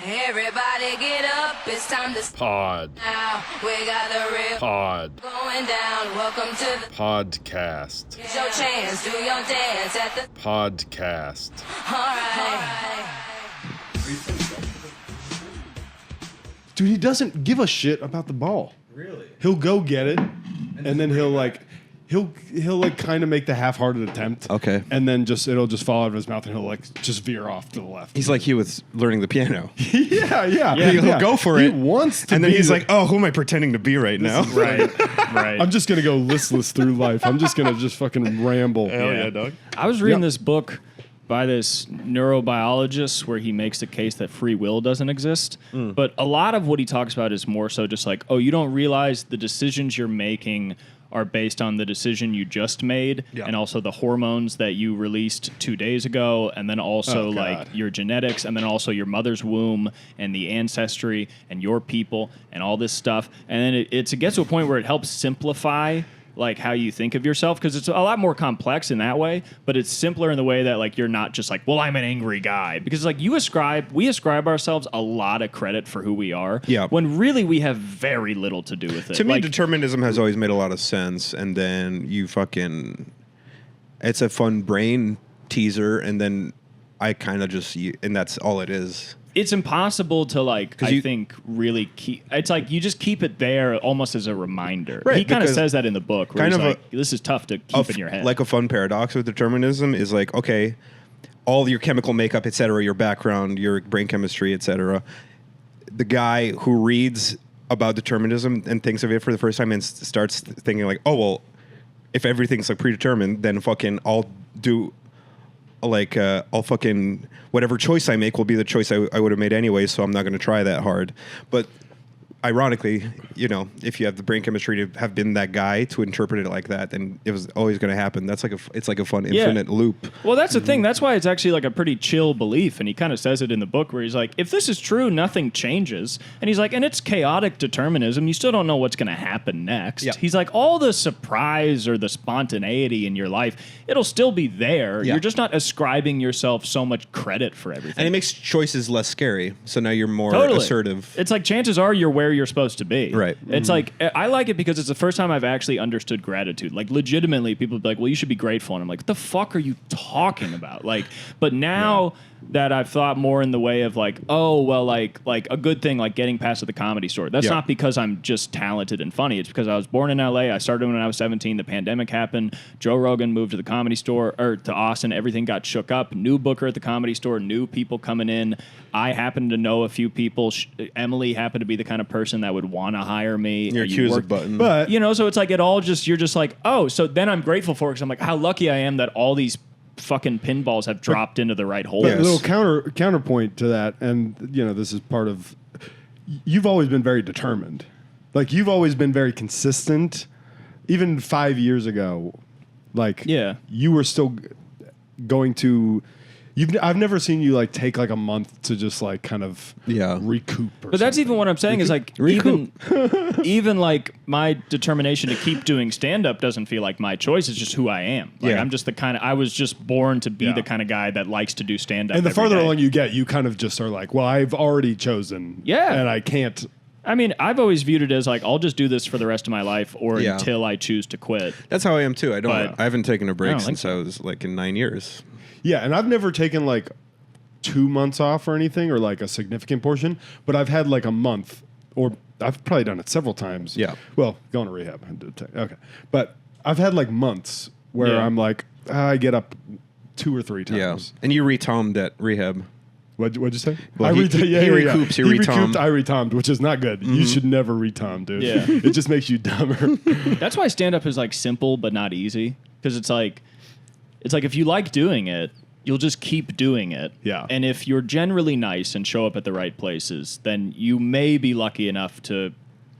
Everybody get up, it's time to Pod. now. We got the real Pod. going down. Welcome to the Podcast. It's your chance, do your dance at the Podcast. alright. Dude, he doesn't give a shit about the ball. Really? He'll go get it, and then he'll kind of make the half-hearted attempt. Okay. And then it'll just fall out of his mouth, and he'll just veer off to the left. He's like he was learning the piano. yeah. He'll go for it. He wants to, and then be he's the- like, "Oh, who am I pretending to be right now?" Right. I'm just gonna go listless through life. I'm just gonna fucking ramble. Hell yeah, dog. I was reading Yep. this book by this neurobiologist where he makes the case that free will doesn't exist. But a lot of what he talks about is more so just like, oh, you don't realize the decisions you're making are based on the decision you just made and also the hormones that you released 2 days ago, and then also like your genetics, and then also your mother's womb and the ancestry and your people and all this stuff. And then it gets to a point where it helps simplify like how you think of yourself, because it's a lot more complex in that way, but it's simpler in the way that like you're not just like, well, I'm an angry guy, because like we ascribe ourselves a lot of credit for who we are, when really we have very little to do with it. To me, like, determinism has always made a lot of sense, and then it's a fun brain teaser, and then I kind of and that's all it is. it's impossible to like, I think, really keep. It's like you just keep it there almost as a reminder. Right, he kind of because says that in the book. Where kind he's of like, this is tough to keep in your head. Like a fun paradox with determinism is like, okay, all your chemical makeup, et cetera, your background, your brain chemistry, et cetera. The guy who reads about determinism and thinks of it for the first time and starts thinking like, oh, well, if everything's like predetermined, then fucking I'll do like I'll fucking whatever choice I make will be the choice I would have made anyway, so I'm not going to try that hard. But ironically, you know, if you have the brain chemistry to have been that guy to interpret it like that, then it was always going to happen. That's like it's like a fun infinite loop. Well, that's the thing. That's why it's actually like a pretty chill belief. And he kind of says it in the book where he's like, if this is true, nothing changes. And he's like, and it's chaotic determinism. You still don't know what's going to happen next. Yeah. He's like, all the surprise or the spontaneity in your life, it'll still be there. Yeah. You're just not ascribing yourself so much credit for everything. And it makes choices less scary. So now you're more Totally. assertive. It's like chances are you're where you're supposed to be. Right. It's like, I like it because it's the first time I've actually understood gratitude. Like legitimately people be like, well, you should be grateful. And I'm like, what the fuck are you talking about? Like, but now that I've thought more in the way of like, oh, well, like a good thing, like getting past at the Comedy Store. That's not because I'm just talented and funny. It's because I was born in LA. I started when I was 17. The pandemic happened. Joe Rogan moved to the Comedy Store or to Austin. Everything got shook up. New booker at the Comedy Store. New people coming in. I happened to know a few people. Emily happened to be the kind of person that would want to hire me. Your You choose a work- button. But You know, so it's like it all just, you're just like, oh, so then I'm grateful for it because I'm like, how lucky I am that all these fucking pinballs have dropped into the right hole. a little counterpoint to that, and you know, this is part of. You've always been very determined, like you've always been very consistent. Even 5 years ago, like you were still going to. I've never seen you like take like a month to just like kind of recoup. But that's even what I'm saying is like even like my determination to keep doing stand up doesn't feel like my choice. It's just who I am. Like I'm just the kind of I was just born to be the kind of guy that likes to do stand up. And the farther along you get, you kind of just are like, well, I've already chosen. And I can't. I mean, I've always viewed it as like I'll just do this for the rest of my life or until I choose to quit. That's how I am too. I haven't taken a break since I I was like in 9 years. Yeah, and I've never taken like 2 months off or anything or like a significant portion, but I've had like a month or I've probably done it several times. Yeah. Well, going to rehab. Okay. But I've had like months where I'm like, I get up 2 or 3 times. Yeah. And you retomed at rehab. What'd you say? Well, he recoups, He recouped, I retomed, which is not good. You should never retom, dude. Yeah. It just makes you dumber. That's why stand up is like simple but not easy because it's like if you like doing it, you'll just keep doing it. Yeah. And if you're generally nice and show up at the right places, then you may be lucky enough to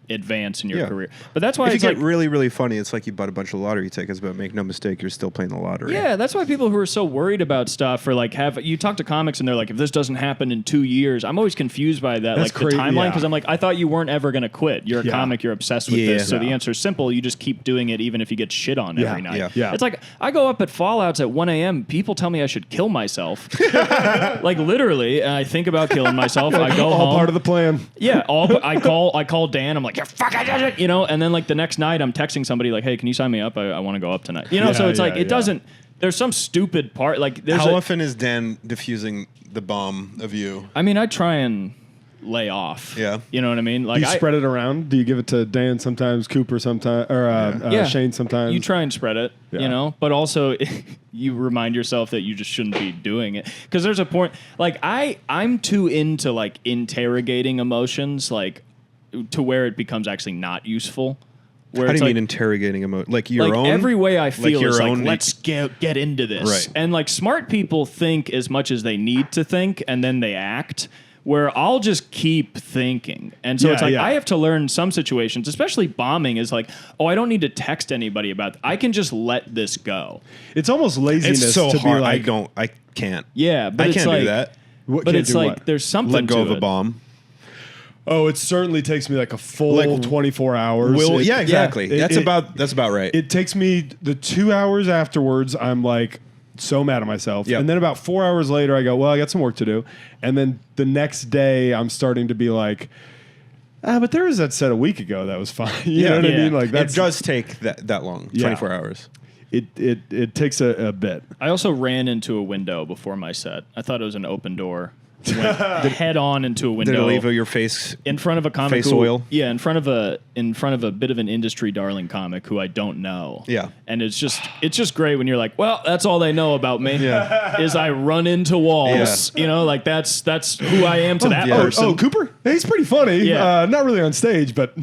advance in your career. But that's why if it's you like get really, really funny, it's like you bought a bunch of lottery tickets, but make no mistake, you're still playing the lottery. yeah, that's why people who are so worried about stuff or like you talk to comics and they're like, if this doesn't happen in 2 years, I'm always confused by that, That's like the timeline, yeah. because I'm like, I thought you weren't ever going to quit. You're a comic, you're obsessed with this. So the answer is simple. You just keep doing it even if you get shit on every night. Yeah. It's like, I go up at Fallouts at 1 a.m. People tell me I should kill myself. Like literally, I think about killing myself. I go all home. part of the plan. Yeah, I call Dan. I'm like, you fucking did it, you know. And then like the next night, I'm texting somebody like, hey, can you sign me up? I want to go up tonight. You know, so it's like it doesn't. There's some stupid part. Like, how often is Dan diffusing the bomb of you? I mean, I try and lay off. Yeah, you know what I mean. Like, Do you spread it around? Do you give it to Dan sometimes, Cooper sometimes, or Shane sometimes? You try and spread it, you know, but also you remind yourself that you just shouldn't be doing it, because there's a point. Like I'm too into like interrogating emotions, like to where it becomes actually not useful. Where how do you like, mean interrogating emotion? Like your like own? every way I feel your is like, own let's get into this. Right. And like smart people think as much as they need to think, and then they act. Where I'll just keep thinking. And so it's like, I have to learn some situations, especially bombing, is like, I don't need to text anybody about it. I can just let this go. It's almost laziness It's so to hard. be like, I can't. Yeah, but I it's can't like, do that. But it's like, there's something Let go to of a it. bomb. oh, it certainly takes me like a full 24 hours. Yeah, exactly. That's that's about right. It takes me the 2 hours afterwards. I'm like so mad at myself. Yep. And then about 4 hours later, I go, well, I got some work to do. And then the next day, I'm starting to be like, but there was that set a week ago that was fine. You know what I mean? Like it does take that long, 24 hours. It takes a bit. I also ran into a window before my set. I thought it was an open door. Went head on into a window. Did it leave your face in front of a comic face who, oil? Yeah, in front of a bit of an industry darling comic who I don't know. Yeah. And it's just great when you're like, well, that's all they know about me. Yeah. Is I run into walls. Yeah. You know, like that's who I am to that person. Oh, Cooper? He's pretty funny. Yeah. Not really on stage, but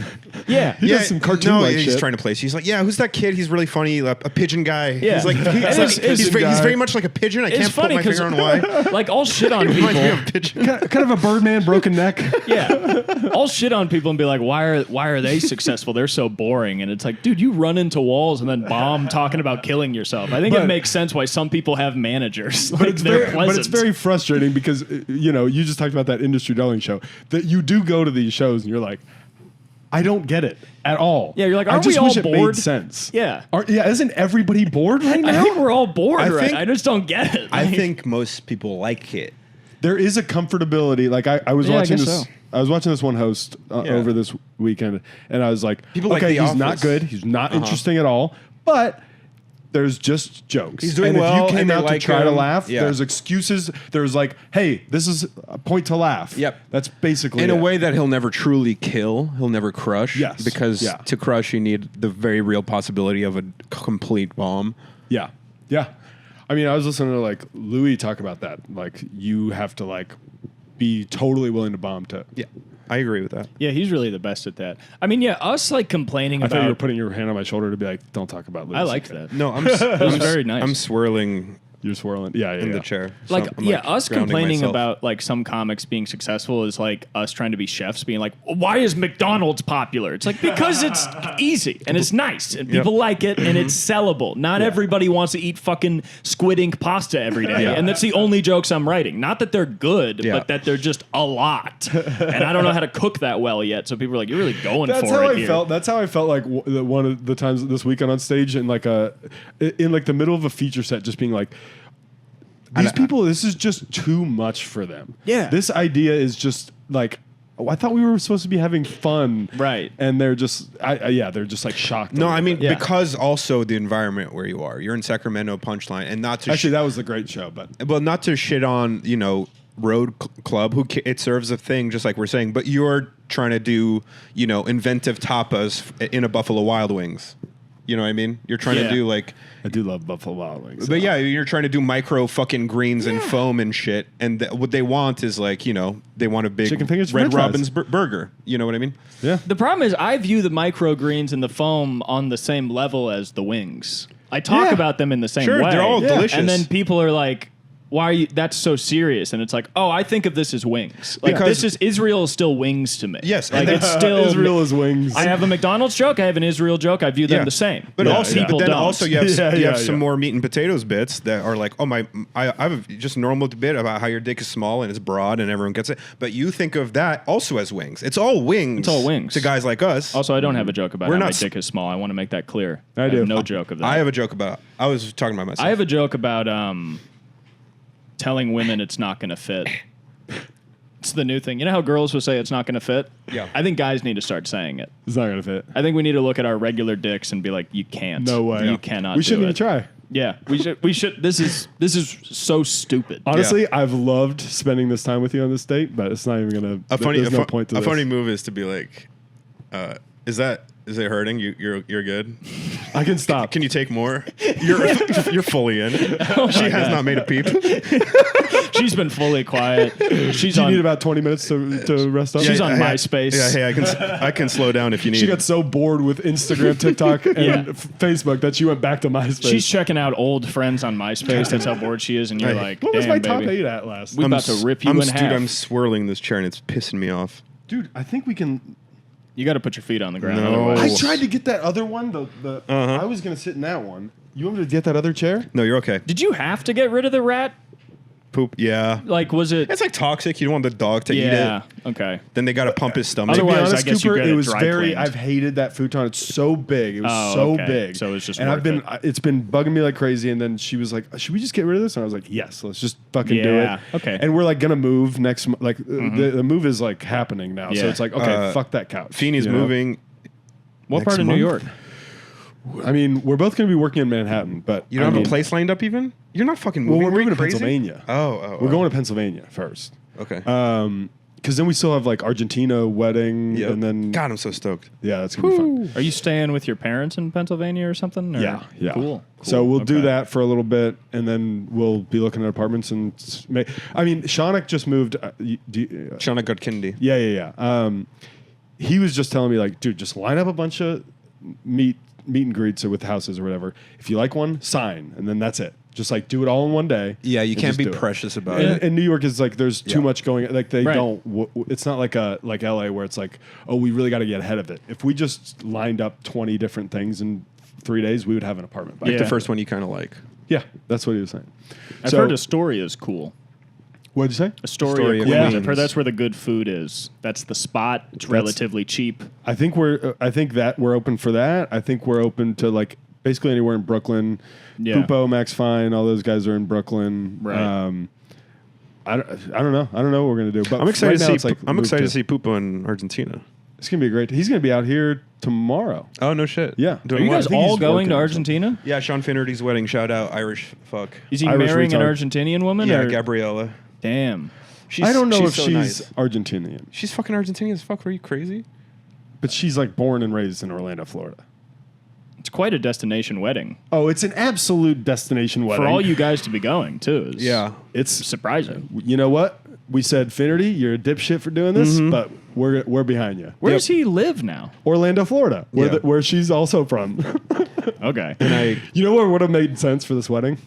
Yeah. he does some cartoon-like he's shit. trying to place. He's like, yeah, who's that kid? He's really funny. A pigeon guy. Yeah. He's like, he's very much like a pigeon. I It's can't put funny my finger on why. like I'll shit on Reminds me people. of a pigeon. kind of a Birdman broken neck. Yeah, I'll shit on people and be like, why are they successful? They're so boring. And it's like, dude, you run into walls and then bomb talking about killing yourself. I think it makes sense why some people have managers. Like, But it's they're very pleasant. frustrating because you just talked about that industry darling show that you do go to these shows and you're like, I don't get it at all. Yeah, you're like, I aren't just we all wish it bored? made sense. Yeah. Isn't everybody bored right I now? think we're all bored, I right? think- I just don't get it. I Like, think most people like it. There is a comfortability. Like I was Yeah, I watching guess this. so. I was watching this one host over this weekend, and I was like, People like okay, The he's not Office. good. He's not interesting at all. But there's just jokes. He's doing and well, if you came and they out like to try to him. laugh, Yeah. there's excuses. There's like, hey, this is a point to laugh. Yep. That's basically In a it. way that he'll never truly kill, he'll never crush. Yes. Because Yeah. to crush, you need the very real possibility of a complete bomb. Yeah. Yeah. I mean, I was listening to like Louis talk about that. Like, you have to like be totally willing to bomb to. Yeah, I agree with that. yeah, he's really the best at that. I mean, yeah, us like complaining I thought you were about. putting your hand on my shoulder to be like, don't talk about Louis. I liked that. No, I'm very nice. I'm swirling You're swirling. Yeah, in the chair. So Like, I'm, yeah, us grounding complaining myself. about like some comics being successful is like us trying to be chefs being like, why is McDonald's popular? It's like, because it's easy and it's nice and people like it and it's sellable. Not everybody wants to eat fucking squid ink pasta every day. And that's the only jokes I'm writing. Not that they're good, Yeah. but that they're just a lot. And I don't know how to cook that well yet. So people are like, you're really going That's for how it I here. felt. That's how I felt like one of the times this weekend on stage in like the middle of a feature set, just being like, these people, this is just too much for them. Yeah. This idea is just like, I thought we were supposed to be having fun. Right. And they're just, they're just like shocked. No, a I little mean bit. because also the environment where you are. You're in Sacramento Punchline, and not to Actually, that was the great show, but not to shit on Road Club. It serves a thing, just like we're saying. But you're trying to do inventive tapas in a Buffalo Wild Wings. You know what I mean? You're trying to do like. I do love Buffalo Wild Wings. But yeah, you're trying to do micro fucking greens and foam and shit, and what they want is like they want a big Chicken fingers, Red french fries. Robin's burger. You know what I mean? Yeah. The problem is I view the microgreens and the foam on the same level as the wings. I talk Yeah. about them in the same Sure, way. they're all delicious. And then people are like, why are you? That's so serious. And it's like, oh, I think of this as wings. Like Because- this is Israel is still wings to me. Yes, like and then- it's still Israel is wings. I have a McDonald's joke. I have an Israel joke. I view them the same. But Yeah, also, yeah. but then don't. also you have Yeah, you have yeah, some yeah. more meat and potatoes bits that are like, oh my, I have a just normal bit about how your dick is small and it's broad and everyone gets it. But you think of that also as wings. It's all wings. It's all wings. to guys like us. Also, I don't have a joke about We're how not my s- dick is small. I want to make that clear. I do. have no joke of that. I have a joke about. I was talking about myself. I have a joke about telling women it's not going to fit. It's the new thing. You know how girls will say it's not going to fit? Yeah. I think guys need to start saying it. It's not gonna fit. I think we need to look at our regular dicks and be like, you can't. No way. You cannot. We shouldn't do even it. try. Yeah, we should. We should. This is so stupid. Honestly, I've loved spending this time with you on this date, but it's not even gonna. There's no point to a this. funny move is to be like, is it hurting? You're good. I can stop. Can you take more? You're fully in. She has not made a peep. She's been fully quiet. She's Do you on. need about 20 minutes to rest up? She's on MySpace. Yeah, hey, I can slow down if you need. She got so bored with Instagram, TikTok, and Yeah. Facebook that she went back to MySpace. She's checking out old friends on MySpace. That's how bored she is, and you're Hey. like, what was damn, my top baby. 8 at last? We about to rip you in half. Dude, I'm swirling this chair and it's pissing me off. Dude, I think we can. You got to put your feet on the ground. No. Otherwise, I tried to get that other one. I was gonna sit in that one. You want me to get that other chair? No, you're okay. did you have to get rid of the rat? Poop. Yeah. Like, was it? It's like toxic. You don't want the dog to eat Yeah. it. Okay. Then they got to pump his stomach. To be Otherwise, honest, I guess you Cooper, get it it was dry very. cleaned. I've hated that futon. It's so big. It was Oh, so okay. big. So it's just and I've worth been. it. It's been bugging me like crazy. And then she was like, "Should we just get rid of this?" And I was like, "Yes, let's just fucking do Yeah, it." okay. And we're like gonna move next. Like the move is like happening now. So Yeah. it's like, okay, fuck that couch. Feeney's you know? moving. What Next part of New month? York? I mean, we're both gonna be working in Manhattan, but You don't I have mean, a place lined up even? You're not fucking Well, moving. we're Are you moving to crazy? Pennsylvania. We're We're going to Pennsylvania first. Okay. Because then we still have like Argentina wedding, Yep. and then God, I'm so stoked. yeah, that's gonna be fun. Are you staying with your parents in Pennsylvania or something? Or? Yeah. Cool. So we'll do Okay. that for a little bit, and then we'll be looking at apartments. And I mean, Shaunak just moved. Shauna Godkindi. Yeah. He was just telling me like, dude, just line up a bunch of meet and greets or with houses or whatever. If you like one, sign, and then that's it. Just like do it all in one day. Yeah, you and can't just be do it. precious about And, it. and New York is like there's too Yeah. much going. Like they Right. don't. It's not like like LA where it's like, oh, we really got to get ahead of it. If we just lined up 20 different things in 3 days, we would have an apartment. By Like the Yeah. first one you kind of like. yeah, that's what he was saying. I've So- heard Astoria is cool. What did you say? Astoria, Astoria, Queens. yeah. I've heard that's where the good food is. That's the spot. It's relatively cheap. I think that we're open for that. I think we're open to like basically anywhere in Brooklyn. Yeah. Pupo, Max Fine, all those guys are in Brooklyn. Right. I don't know. I don't know what we're gonna do. But I'm excited right now to it's see. like I'm move excited to see Pupo in Argentina. It's gonna be great. He's gonna be out here tomorrow. Oh no shit. Yeah. Are Doing you what? guys I think all he's going working to or something. Argentina? Yeah, Sean Finnerty's wedding. Shout out Irish fuck. Is he Irish marrying an retard. Argentinian woman? Yeah, or? Gabriella. Damn. She's, I don't know if so she's nice. Argentinian, She's fucking Argentinian as fuck. Are you crazy? but she's like born and raised in Orlando, Florida. It's quite a destination wedding. Oh, it's an absolute destination wedding. For all you guys to be going, too. Is it's surprising. you know what we said, Finnerty, you're a dipshit for doing this, Mm-hmm. but we're behind you. Where does he live now? Orlando, Florida, where Yeah. where she's also from. Okay. You know what would have made sense for this wedding?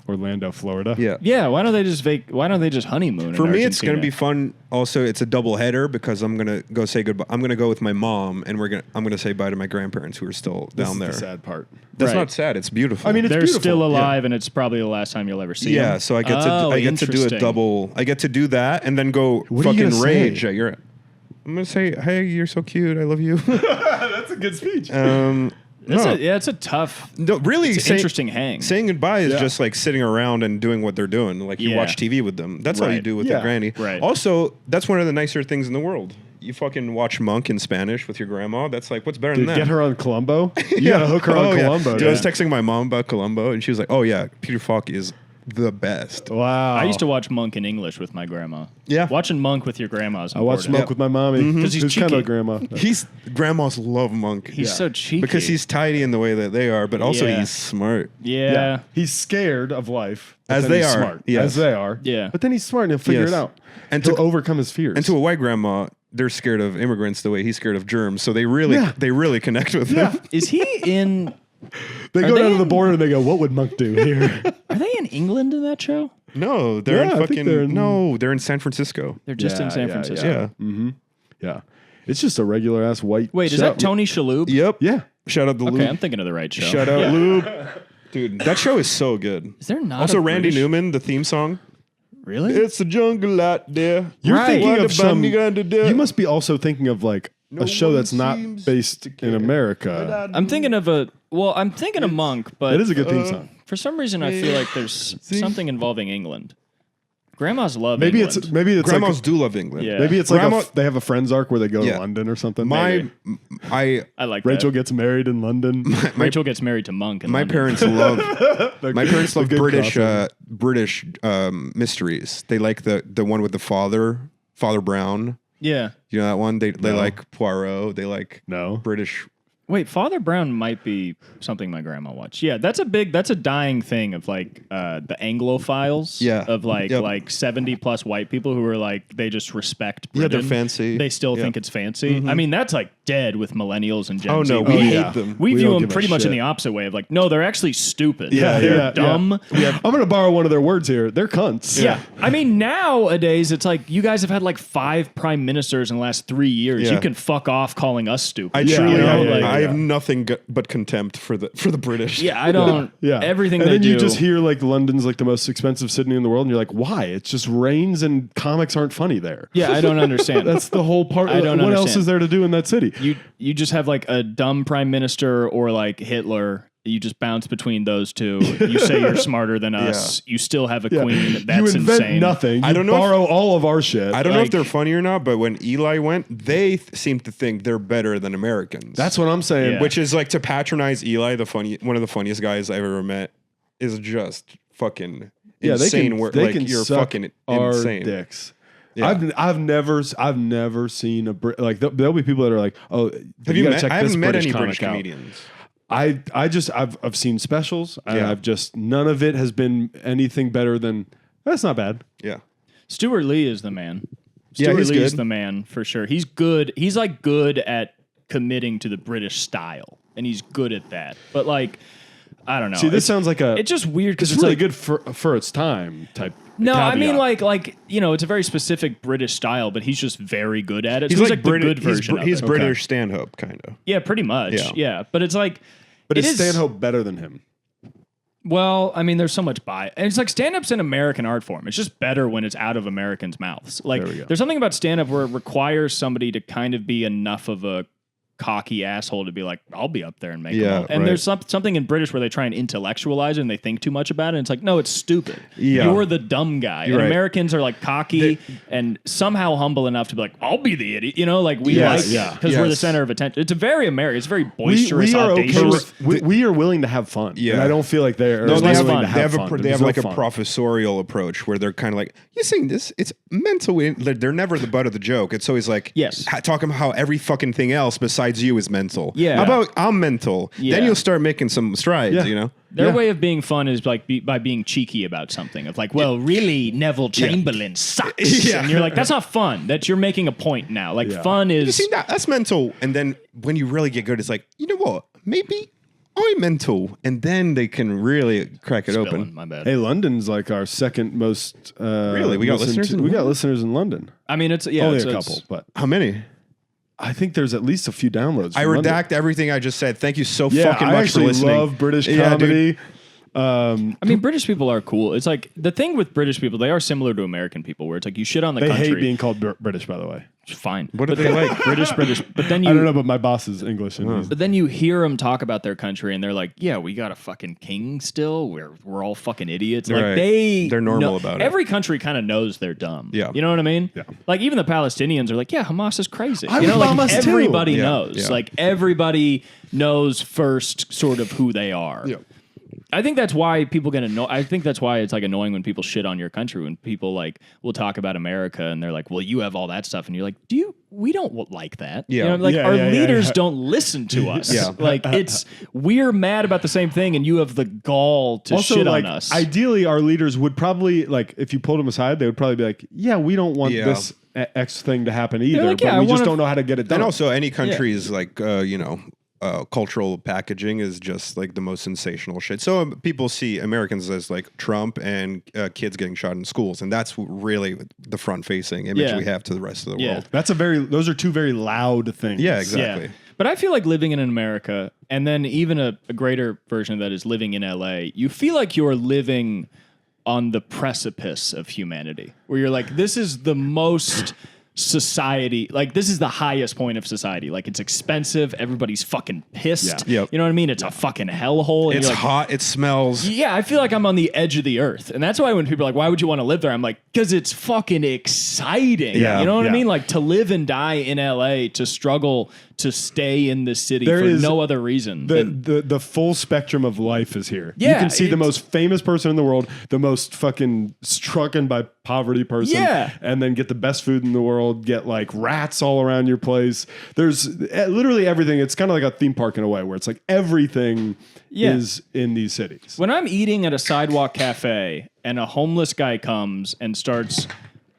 Orlando, Florida. Yeah. Yeah, why don't they just honeymoon? For in me, it's going to Argentina? be fun. Also, it's a double header because I'm going to go say goodbye. I'm going to go with my mom, and I'm going to say bye to my grandparents who are still This down is there. the sad part. That's Right. not sad. It's beautiful. I mean, it's They're beautiful. still alive, and it's probably the last time you'll ever see them. yeah. So I get to Oh, I get to do a interesting. double. I get to do that and then go What are you fucking gonna rage say? at your. I'm going to say, hey, you're so cute. I love you. That's a good speech. It's a tough, No, really, it's an interesting hang. Saying goodbye is Yeah. just like sitting around and doing what they're doing. Like you Yeah. watch TV with them. That's all you Right. do with Yeah. your granny. Right. Also, that's one of the nicer things in the world. You fucking watch Monk in Spanish with your grandma. That's like, what's better Dude, than that? get her on Columbo. You gotta hook her on yeah. Columbo. Dude, I was dude. texting my mom about Columbo, and she was like, "Oh yeah, Peter Falk is the best." Wow. I used to watch Monk in English with my grandma. Yeah. Watching Monk with your grandma is I watched important. Monk with my mommy. 'Cause he's Who's kind of cheeky. a grandma. Grandmas love Monk. He's so cheeky. because he's tidy in the way that they are, but also Yeah. he's smart. Yeah. He's scared of life. but As then they he's are, Smart. yes. As they are. Yeah. But then he's smart and he'll figure Yes. it out. And He'll to- overcome his fears. And to a white grandma, they're scared of immigrants the way he's scared of germs. So they really connect with Yeah. him. Is he in? they Are go they down to the in- border and they go, what would Monk do here? Are they in England in that show? No, they're Yeah, in I think fucking they're in San Francisco. They're just in San Francisco. Yeah. Yeah. It's just a regular ass white. Wait, is show. that Tony Shalhoub? Yep. Yeah. Shout out to Okay, Luke. I'm thinking of the right show. Shout out Yeah. Luke. Dude, that show is so good. Is there not Also, a Randy British- Newman, the theme song. Really? It's the jungle out there. You're Right. thinking What of the some. bunny gonna do? You must be also thinking of like No a show one that's not seems based to in care. America. I'm thinking of I'm thinking of Monk, but It is a good theme song. for some reason I feel like there's something involving England. Grandmas love Maybe England. it's Grandmas like do love England. Yeah. maybe it's like Grandma- they have a friends arc where they go Yeah. to London or something. I I like Rachel that. gets married in London. Rachel gets married to Monk. In my London. parents love my parents The love good British crossover. mysteries. They like the one with the Father Brown. Yeah. You know that one? They like Poirot. They like No. British. Wait, Father Brown might be something my grandma watched. Yeah, that's a dying thing of like the Anglophiles. Yeah. Of like Yep. like 70 plus white people who are like they just respect Yeah, Britain. they're fancy. They still Yeah. think it's fancy. I mean, that's like dead with millennials and Gen Oh Z. no, We we yeah. hate them. we We view don't them give a pretty much in shit. the opposite way of like, no, they're actually stupid. Yeah, they're yeah, dumb. I'm going to borrow one of their words here. They're cunts. Yeah. I mean, nowadays, it's like you guys have had like 5 prime ministers in the last 3 years. Yeah. You can fuck off calling us stupid. I Yeah, truly, yeah, yeah, I yeah. have nothing but contempt for the British. Yeah, I don't. Yeah. Everything and they then do. you just hear like London's like the most expensive city in the world, and you're like, why? It just rains and comics aren't funny there. Yeah, I don't understand. That's the whole part. I don't what else understand. is there to do in that city? You just have like a dumb prime minister or like Hitler. You just bounce between those two. You say you're smarter than us. You still have a Yeah. queen. That's you invent insane. nothing. I You don't know if- borrow all of our shit. I don't know if Like- they're funny or not, but when Eli went, they seem to think they're better than Americans. That's what I'm saying. Yeah. Which is like to patronize Eli, one of the funniest guys I've ever met, is just fucking Yeah, insane. they can You're suck fucking our insane. dicks. Yeah. I've never seen a like there'll be people that are like, oh, Have you gotta met? check I this haven't met British any comic British out. comedians. I've seen specials and Yeah. I've just none of it has been anything better than that's not bad. Yeah. Stuart Lee is the man. Yeah, Stuart he's Lee's good. the man for sure. He's good. He's like good at committing to the British style, and he's good at that. But like, I don't know. See, this sounds like a It's just weird because it's it's really like, good for its time type. No, I mean caveat. like you know, it's a very specific British style, but he's just very good at it. He's So like the British. good version of He's it. British stand-up kind of. Yeah, pretty much. Yeah. Yeah, but it's like, but it is is Stanhope better than him? Well, I mean, there's so much bias. And it's like stand-up's an American art form. It's just better when it's out of Americans' mouths. Like, There we go. there's something about stand-up where it requires somebody to kind of be enough of a cocky asshole to be like, I'll be up there and make them Yeah, all. And right. there's something in British where they try and intellectualize it and they think too much about it. And it's like, no, it's stupid. Yeah. You're the dumb guy. You're and right. Americans are like cocky and somehow humble enough to be like, I'll be the idiot. You know, like we Yes, like yeah, because we're the yes. center of attention. It's a very American. It's very boisterous, we are okay audacious. with, we are willing to have fun. Yeah. And I don't feel like they're No, willing less to fun. have fun. They There's have no like a fun. professorial approach where they're kind of like, you're saying this, it's mental. They're never the butt of the joke. It's always like, Yes. talking about how every fucking thing else besides you is mental. Yeah. How about I'm mental? Yeah. Then you'll start making some strides, Yeah. you know? Their Yeah. way of being fun is like by being cheeky about something. Of like, well, really, Neville Chamberlain sucks. Yeah. And you're like, that's not fun. That you're making a point now. Like, Yeah. fun You is. see that? That's mental. And then when you really get good, it's like, you know what? Maybe I'm mental. And then they can really crack it Spilling, open. my bad. Hey, London's like our second most. Really? We got listened listeners to- in we got London? listeners in London. I mean, it's yeah, Only it's, a it's- couple, but How many? I think there's at least a few downloads. I from London. redact everything I just said. Thank you so Yeah, fucking I much for actually listening. love British Yeah, dude. comedy. I mean, British people are cool. It's like the thing with British people, they are similar to American people, where it's like you shit on the They country. hate being called British, by the way. It's fine. What do they like? British. But then you I don't know, but my boss is English. And he's- But then you hear them talk about their country, and they're like, "Yeah, we got a fucking king still. We're all fucking idiots." Like Right. They're normal know- about it. Every country kind of knows they're dumb. Yeah. you know what I mean. Yeah. Like even the Palestinians are like, "Yeah, Hamas is crazy." I you know, love like Hamas too. everybody Yeah, knows. yeah. Like everybody knows first, sort of who they are. Yeah. I think that's why people get annoyed. I think that's why it's like annoying when people shit on your country. When people like will talk about America and they're like, "Well, you have all that stuff," and you're like, "Do you? We don't like that." Yeah. You know, like Yeah, our yeah, yeah, leaders yeah. don't listen to us. Yeah. Like it's we're mad about the same thing, and you have the gall to also, shit like, on us. ideally, our leaders would probably like if you pulled them aside, they would probably be like, "Yeah, we don't want Yeah. this X thing to happen either, like, but "Yeah, I we just wanna don't know how to get it done." And also, any country is like, you know, cultural packaging is just like the most sensational shit. So people see Americans as like Trump and kids getting shot in schools, and that's really the front-facing image we have to the rest of the world. Those are two very loud things. Yeah, exactly. Yeah. But I feel like living in America, and then even a greater version of that is living in LA, you feel like you're living on the precipice of humanity, where you're like, this is the most society, like this is the highest point of society. Like it's expensive, everybody's fucking pissed. Yeah. Yep. You know what I mean? It's a fucking hellhole. It's hot, it smells. Yeah, I feel like I'm on the edge of the earth. And that's why when people are like, why would you want to live there? I'm like, because it's fucking exciting. Yeah. You know what I Yeah. mean? Like to live and die in LA, to struggle to stay in the city There for is no other reason. The full spectrum of life is here. Yeah, you can see the it's- most famous person in the world, the most fucking stricken by poverty person, Yeah. and then get the best food in the world, get like rats all around your place. There's literally everything. It's kind of like a theme park in a way where it's like everything is in these cities. When I'm eating at a sidewalk cafe and a homeless guy comes and starts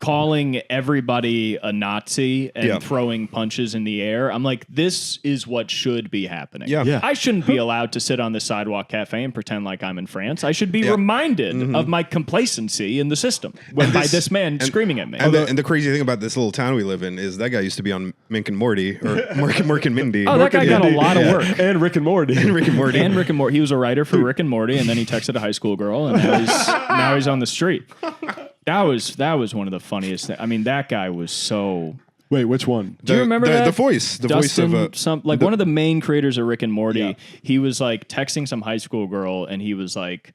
calling everybody a Nazi and throwing punches in the air, I'm like, this is what should be happening. Yeah. I shouldn't be allowed to sit on the sidewalk cafe and pretend like I'm in France. I should be reminded of my complacency in the system by this man screaming at me. And the crazy thing about this little town we live in is that guy used to be on Mink and Morty or Mork and Mindy. Oh, that guy got a lot of work. And Rick and Morty. Rick and Morty. And Rick and Morty. He was a writer for Rick and Morty, and then he texted a high school girl, and now he's on the street. That was one of the funniest things. I mean, that guy was so. Wait, which one? Do you remember that? The voice Dustin, of one of the main creators of Rick and Morty. He was like texting some high school girl, and he was like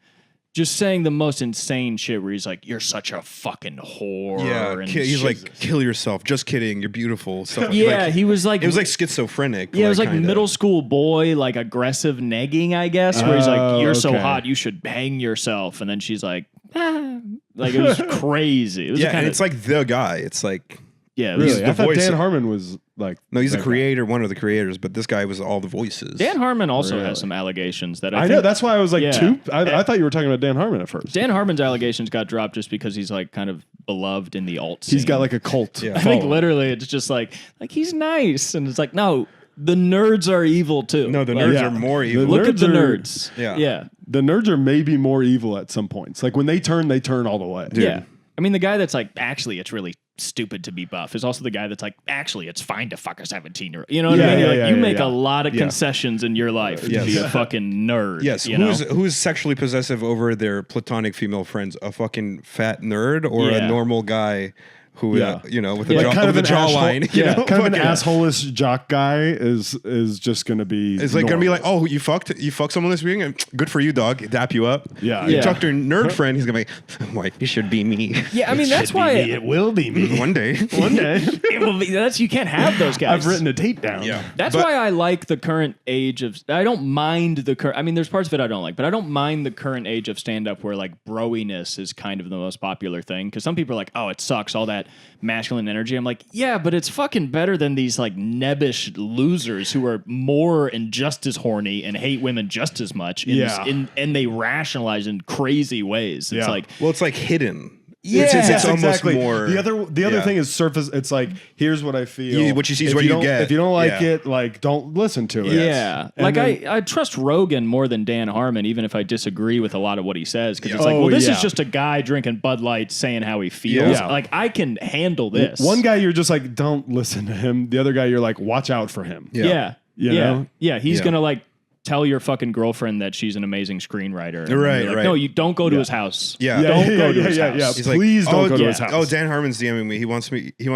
just saying the most insane shit. Where he's like, "You're such a fucking whore." And he's shit. like, "Kill yourself." Just kidding. You're beautiful. Stuff Yeah, he was like, it was like schizophrenic. yeah, it was like kinda. middle school boy, like aggressive negging, I guess. Where he's like, "You're so okay. hot, you should hang yourself," and then she's like, ah. Like it was crazy. It was and it's like the guy. It's like yeah, it was- Really? the I thought voice Dan of- Harmon was like. no, he's the that guy. creator, one of the creators, but this guy was all the voices. Dan Harmon also Really? has some allegations that I I know. think That's why I was like, Yeah. I thought you were talking about Dan Harmon at first. Dan Harmon's allegations got dropped just because he's like kind of beloved in the alt scene. He's got like a cult. Yeah. I think following. literally it's just like he's nice, and it's like no, the nerds are evil too. No, the Like, nerds Yeah. are more The evil. Look at the nerds are- nerds. Yeah. yeah, The nerds are maybe more evil at some points. Like when they turn all the way. yeah. I mean, the guy that's like, actually, it's really stupid to be buff is also the guy that's like, actually, it's fine to fuck a 17-year-old. You know what I Yeah, mean? yeah, Like, yeah, you yeah, make yeah. a lot of Yeah. concessions in your life to Yes. be a fucking nerd. Yes, you know? who's sexually possessive over their platonic female friends? A fucking fat nerd or Yeah. a normal guy who, Yeah. with the Like kind of the an jawline? asshole, kind of an Fucking- asshole-ish jock guy is just gonna be. It's like gonna be like, normal. oh, you fucked someone this weekend. Good for you, dog. Dap you up. Yeah. You Yeah. talk to a nerd friend. He's gonna be like, why you should be me. Yeah, I mean, that's why it will be me One day. one day. it will be, you can't have those guys. I've written a tape down. Yeah. That's But- why I like the current age of. I don't mind the current. I mean, there's parts of it I don't like, but I don't mind the current age of stand up where like broiness is kind of the most popular thing. Because some people are like, oh, it sucks, all that masculine energy. I'm like, yeah, but it's fucking better than these like nebbish losers who are more and just as horny and hate women just as much. And they rationalize in crazy ways. It's Yeah. like, Well, it's like hidden. Yeah. it's Yes, almost exactly. more. The other yeah. thing is surface. It's like here's what I feel. What you see is If what you don't- get. If you don't like Yeah. it, like don't listen to it. yeah. And Like then- I trust Rogan more than Dan Harmon, even if I disagree with a lot of what he says. Because Yeah. it's like, Oh, well, this yeah. is just a guy drinking Bud Light saying how he feels. Yeah. Like I can handle this. One guy you're just like don't listen to him. The other guy you're like watch out for him. Yeah. Yeah. You yeah. know? Yeah. He's Yeah. gonna like tell your fucking girlfriend that she's an amazing screenwriter. And Right, you're like, right. No, you don't go to his house. Yeah. Yeah, Don't yeah, go to yeah, his yeah, house. yeah. He's like, Please don't go to yeah. his house. Oh, Dan Harmon's DMing me. He wants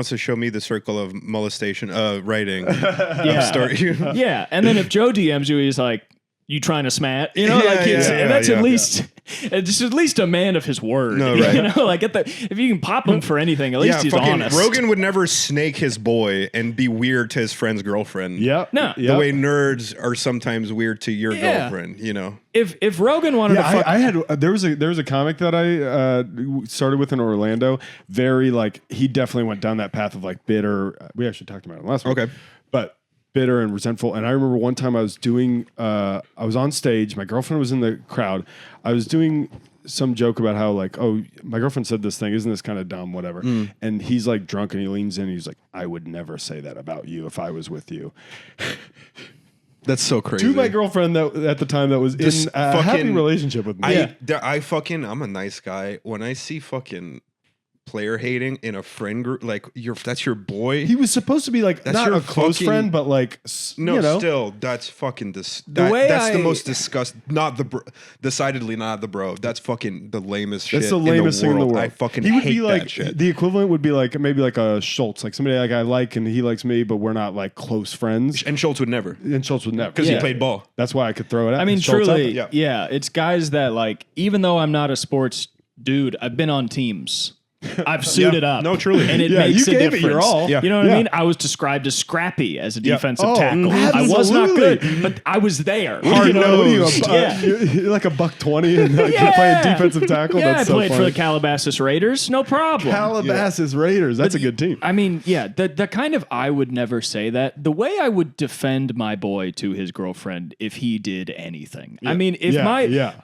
to show me the circle of molestation, writing. Yeah. Story. Yeah. And then if Joe DMs you, he's like, you trying to smat? You know, Yeah, like it's, yeah, and that's yeah. at least it's at least a man of his word. No, right. You know, like if you can pop him for anything, at least he's honest. Rogan would never snake his boy and be weird to his friend's girlfriend. Yep. No. Yep. The way nerds are sometimes weird to your Yeah. girlfriend, you know. If Rogan wanted to Yeah, fuck, I had there was a comic that I started with in Orlando. Very like he definitely went down that path of like bitter. We actually talked about it last week. Okay. But bitter and resentful. And I remember one time I was doing. I was on stage. My girlfriend was in the crowd. I was doing some joke about how like, oh, my girlfriend said this thing. Isn't this kind of dumb? Whatever. And he's like drunk and he leans in. And he's like, I would never say that about you if I was with you. That's so crazy. to my girlfriend that at the time that was This in a happy fucking- relationship with me. I'm a nice guy. When I see fucking player hating in a friend group, like that's your boy. He was supposed to be like That's not your a close fucking- friend, but like No, you know, still, that's fucking that's way the I- most not the decidedly not the bro. That's fucking the lamest shit. that's the lamest thing in the world. I fucking he would hate be like that shit. the equivalent would be like maybe like a Schultz, like somebody like I like and he likes me, but we're not like close friends. And Schultz would never, And Schultz would never because Yeah. he played ball. That's why I could throw it out. I mean, Schultz truly, up. Yeah. it's guys that like, even though I'm not a sports dude, I've been on teams. I've suited up. No, truly. And it Yeah, makes you a gave it difference. your all. Yeah. You know what I Yeah. mean? I was described as scrappy as a defensive Oh, tackle. I was not absolutely. good, but I was there. Hard nosed. You're like a $120 and like you're playing defensive tackle. Yeah, That's I so played for funny. the Calabasas Raiders. No problem. Calabasas Raiders. That's a good team. I mean, yeah, the kind of I would never say that. The way I would defend my boy to his girlfriend if he did anything. I mean, if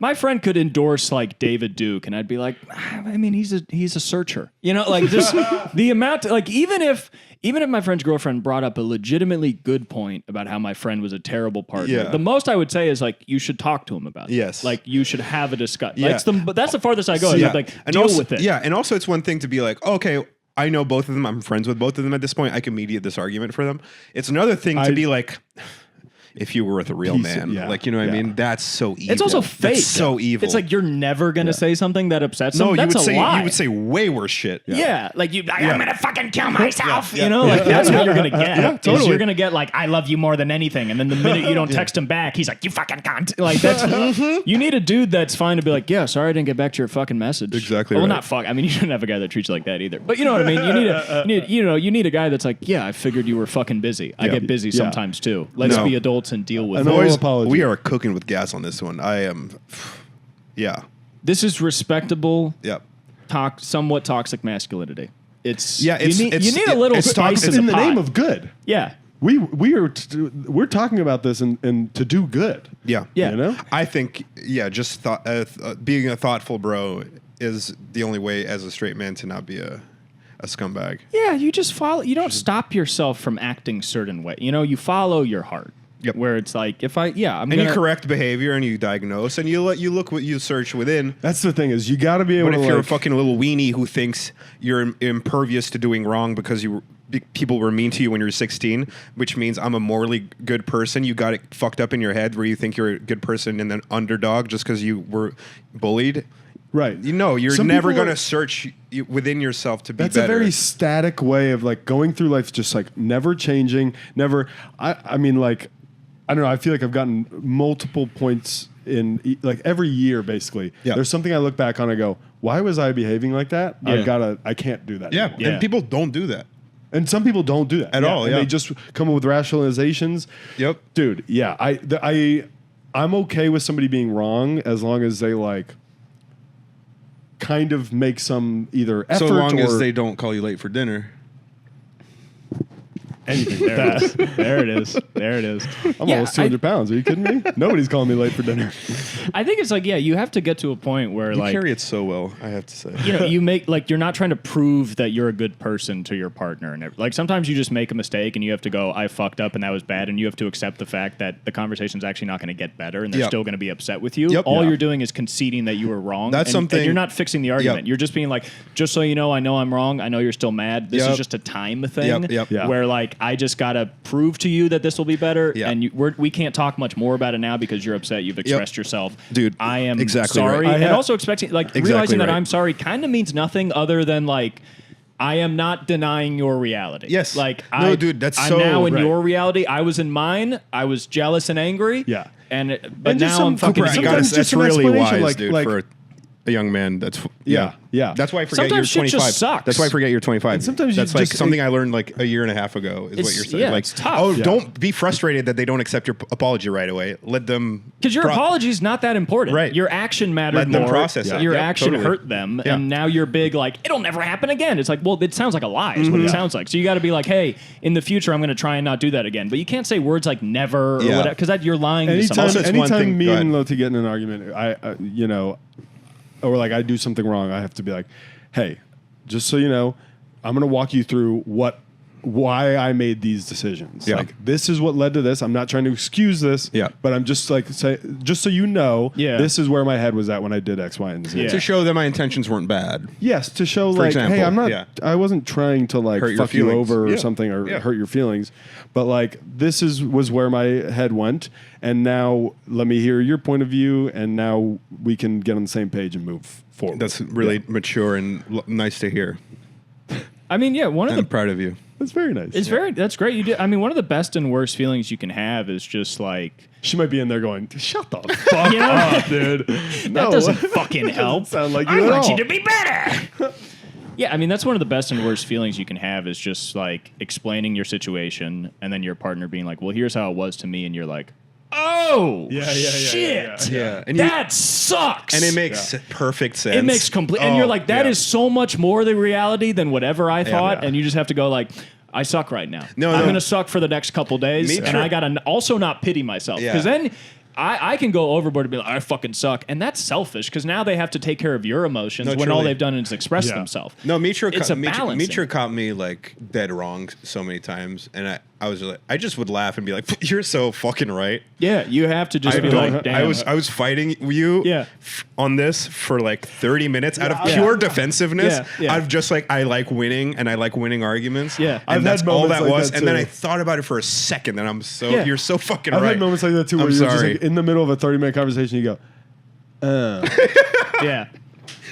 my friend could endorse like David Duke, and I'd be like, I mean, he's a searcher. You know, like just the amount, like even if my friend's girlfriend brought up a legitimately good point about how my friend was a terrible partner, Yeah. the most I would say is like, you should talk to him about it. Yes. Like you should have a discussion. Yeah. But that's the farthest I go. Is like and deal also, with it. Yeah, and also it's one thing to be like, okay, I know both of them. I'm friends with both of them at this point. I can mediate this argument for them. It's another thing to be like, if you were with a real man, like, you know what I mean? That's so evil. It's also fake. That's so evil. It's like you're never gonna say something that upsets them. no, That's a lie. you would say way worse shit. Yeah, like I'm gonna fucking kill myself. You know, like that's what you're gonna get. Is totally. You're gonna get like I love you more than anything, and then the minute you don't text him back, he's like you fucking cunt. Like that's you need a dude that's fine to be like, yeah, sorry I didn't get back to your fucking message. Exactly Well, right. not fuck. I mean, you shouldn't have a guy that treats you like that either. But you know what I mean. You need a guy that's like, yeah, I figured you were fucking busy. I get busy sometimes too. Let's No. be adults and deal with And it. no Boys, apology. we are cooking with gas on this one. I am, yeah. This is respectable. Yep. Somewhat toxic masculinity. It's Yeah, you need a little it's spice toxic. It's in the pot. name of good. Yeah. We're talking about this and to do good. Yeah. Yeah. You know? I think, just being a thoughtful bro is the only way as a straight man to not be a scumbag. Yeah, you just follow. You don't stop yourself from acting certain way. You know, you follow your heart. Yep. Where it's like, I'm And gonna you correct behavior and you diagnose and you look what you search within. That's the thing is you got to be able But to if you're a like, fucking little weenie who thinks you're impervious to doing wrong because people were mean to you when you were 16, which means I'm a morally good person, you got it fucked up in your head where you think you're a good person and then underdog just because you were bullied. right. You know, you're Some never people going are- to search within yourself to be That's better. a very static way of like going through life, just like never changing, never. I mean, like, I don't know. I feel like I've gotten multiple points in like every year, basically. Yeah. There's something I look back on and go, why was I behaving like that? Yeah. I can't do that. yeah, anymore. Yeah. and people don't do that. And some people don't do that At all, And yeah. they just come up with rationalizations. Yep. Dude, yeah. I'm okay with somebody being wrong as long as they like kind of make some either effort So long or as they don't call you late for dinner. anything. there it is. There it is. I'm almost 200 pounds. Are you kidding me? Nobody's calling me late for dinner. I think it's like, you have to get to a point where You like, carry it so well, I have to say. you make like you're not trying to prove that you're a good person to your partner, and like sometimes you just make a mistake and you have to go, I fucked up and that was bad, and you have to accept the fact that the conversation's actually not going to get better and they're Yep. still going to be upset with you. Yep. All Yeah. you're doing is conceding that you were wrong. That's and something- you're not fixing the argument. Yep. You're just being like, just so you know, I know I'm wrong. I know you're still mad. This Yep. is just a time thing. Yep. Yeah. Where like I just gotta prove to you that this will be better, Yeah. and we can't talk much more about it now because you're upset. You've expressed yourself, Dude, I am exactly sorry, right. and also expecting like Exactly realizing that right. I'm sorry kind of means nothing other than like I am not denying your reality. Yes. like No, dude, that's I'm so now in right. your reality. I was in mine. I was jealous and angry. Yeah. but And just now some- I'm fucking. Cooper, I here. got sometimes that's just some really explanation, wise, like- dude, for a young man. That's Yeah. That's why I forget Sometimes you're shit 25. just sucks. That's why I forget you're 25. And sometimes you that's like just- something I learned like a year and a half ago. Is what It's- you're saying? yeah, like, it's tough. oh, Yeah. don't be frustrated that they don't accept your apology right away. Let them Because your apology is not that important. Right. Your action mattered Let them more. process it. Your Yeah, action totally. hurt them, Yeah. and now you're big like it'll never happen again. It's like, well, it sounds like a lie. Is what Mm-hmm. it sounds like. So you got to be like, hey, in the future, I'm going to try and not do that again. But you can't say words like never or Yeah. whatever because you're lying to someone. Also, it's one Anytime thing- me go and ahead. Loti get in an argument, or like I do something wrong, I have to be like, hey, just so you know, I'm going to walk you through what why I made these decisions. Yeah. Like, this is what led to this. I'm not trying to excuse this. Yeah. But I'm just like, just so you know, Yeah. this is where my head was at when I did X, Y, and Z. Yeah. To show that my intentions weren't bad. Yes, to show like, example, hey, I'm not. yeah. I wasn't trying to like Hurt your fuck you feelings. over or Yeah. something or Yeah. hurt your feelings, but like this was where my head went, and now let me hear your point of view, and now we can get on the same page and move forward. That's really mature and nice to hear. I mean, yeah, one of I'm the proud of you. That's very nice. that's great. You did. I mean, one of the best and worst feelings you can have is just like She might be in there going, "Shut the fuck You know? up, dude." that doesn't fucking help. Sound like you I at want all. you to be better. Yeah, I mean that's one of the best and worst feelings you can have is just like explaining your situation and then your partner being like, "Well, here's how it was to me," and you're like, "Oh, Yeah. shit, Yeah. And that sucks." And it makes perfect sense. It makes complete, and you're like, that yeah. is so much more the reality than whatever I thought, yeah. and you just have to go like, I suck right now. No, I'm no. gonna suck for the next couple days, Me and too. I gotta also not pity myself Yeah. because then. I can go overboard and be like, I fucking suck. And that's selfish because now they have to take care of your emotions No, when all truly. they've done is express Yeah. themselves. No, Mitra, It's a balancing. Mitra caught me like dead wrong so many times, and I was like, I just would laugh and be like, "You're so fucking right." Yeah, you have to just be like, damn. I was fighting you Yeah. on this for like 30 minutes out of Yeah. pure defensiveness. Yeah, yeah. I've just like I like winning and I like winning arguments. Yeah. and I've that's had all moments that like was. that, And then too. I thought about it for a second, and I'm so Yeah. you're so fucking I've right. had moments like that too, where I'm you're just sorry. like in the middle of a 30-minute conversation, you go, yeah.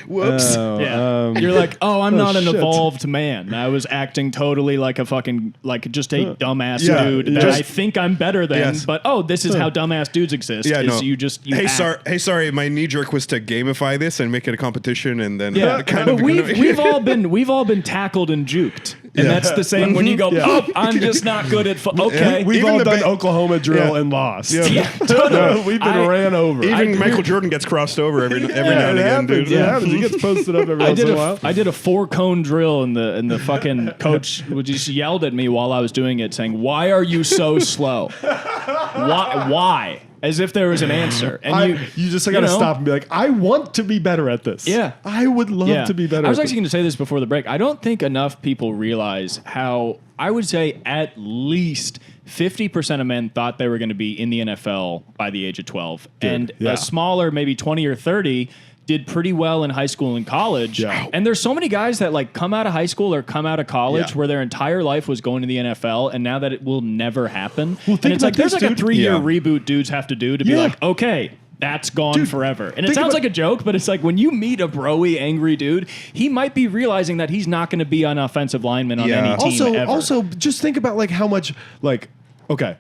Whoops. "Oh, Yeah. You're like, oh, I'm not an shit. evolved man. I was acting totally like a fucking, like just a dumbass Yeah, dude yeah. that Just- I think I'm better than. Yes. But, oh, this is how dumbass dudes exist. Yeah, is no. you Hey, act. sorry. My knee jerk was to gamify this and make it a competition, and then Yeah, kind but of we've all been tackled and juked, and that's the same when you go, Yeah. oh, I'm just not good at okay. We've Even all the done ba- Oklahoma drill Yeah. and lost. Yeah, totally. We've been ran over. Even Michael Jordan gets crossed over every now Yeah, and it again, happens. dude. It happens. He gets posted up every once in a while. I did a 4-cone drill, and the fucking coach just yelled at me while I was doing it, saying, "Why are you so slow? Why?" As if there was an answer, and You just got to know, stop and be like, I want to be better at this. Yeah. I would love to be better I was at actually going to say this before the break. I don't think enough people realize how, I would say at least 50% of men thought they were going to be in the NFL by the age of 12. And yeah. a smaller, maybe 20 or 30, did pretty well in high school and college. Yeah. And there's so many guys that like come out of high school or come out of college Yeah. where their entire life was going to the NFL, and now that it will never happen. Well, and think it's about like there's this, like a dude. 3-year Yeah. reboot dudes have to do to be Yeah. like, okay, that's gone Dude, forever. And it think sounds about- like a joke, but it's like when you meet a broy, angry dude, he might be realizing that he's not going to be an offensive lineman on Yeah. any team ever. Also, just think about like how much, like, okay,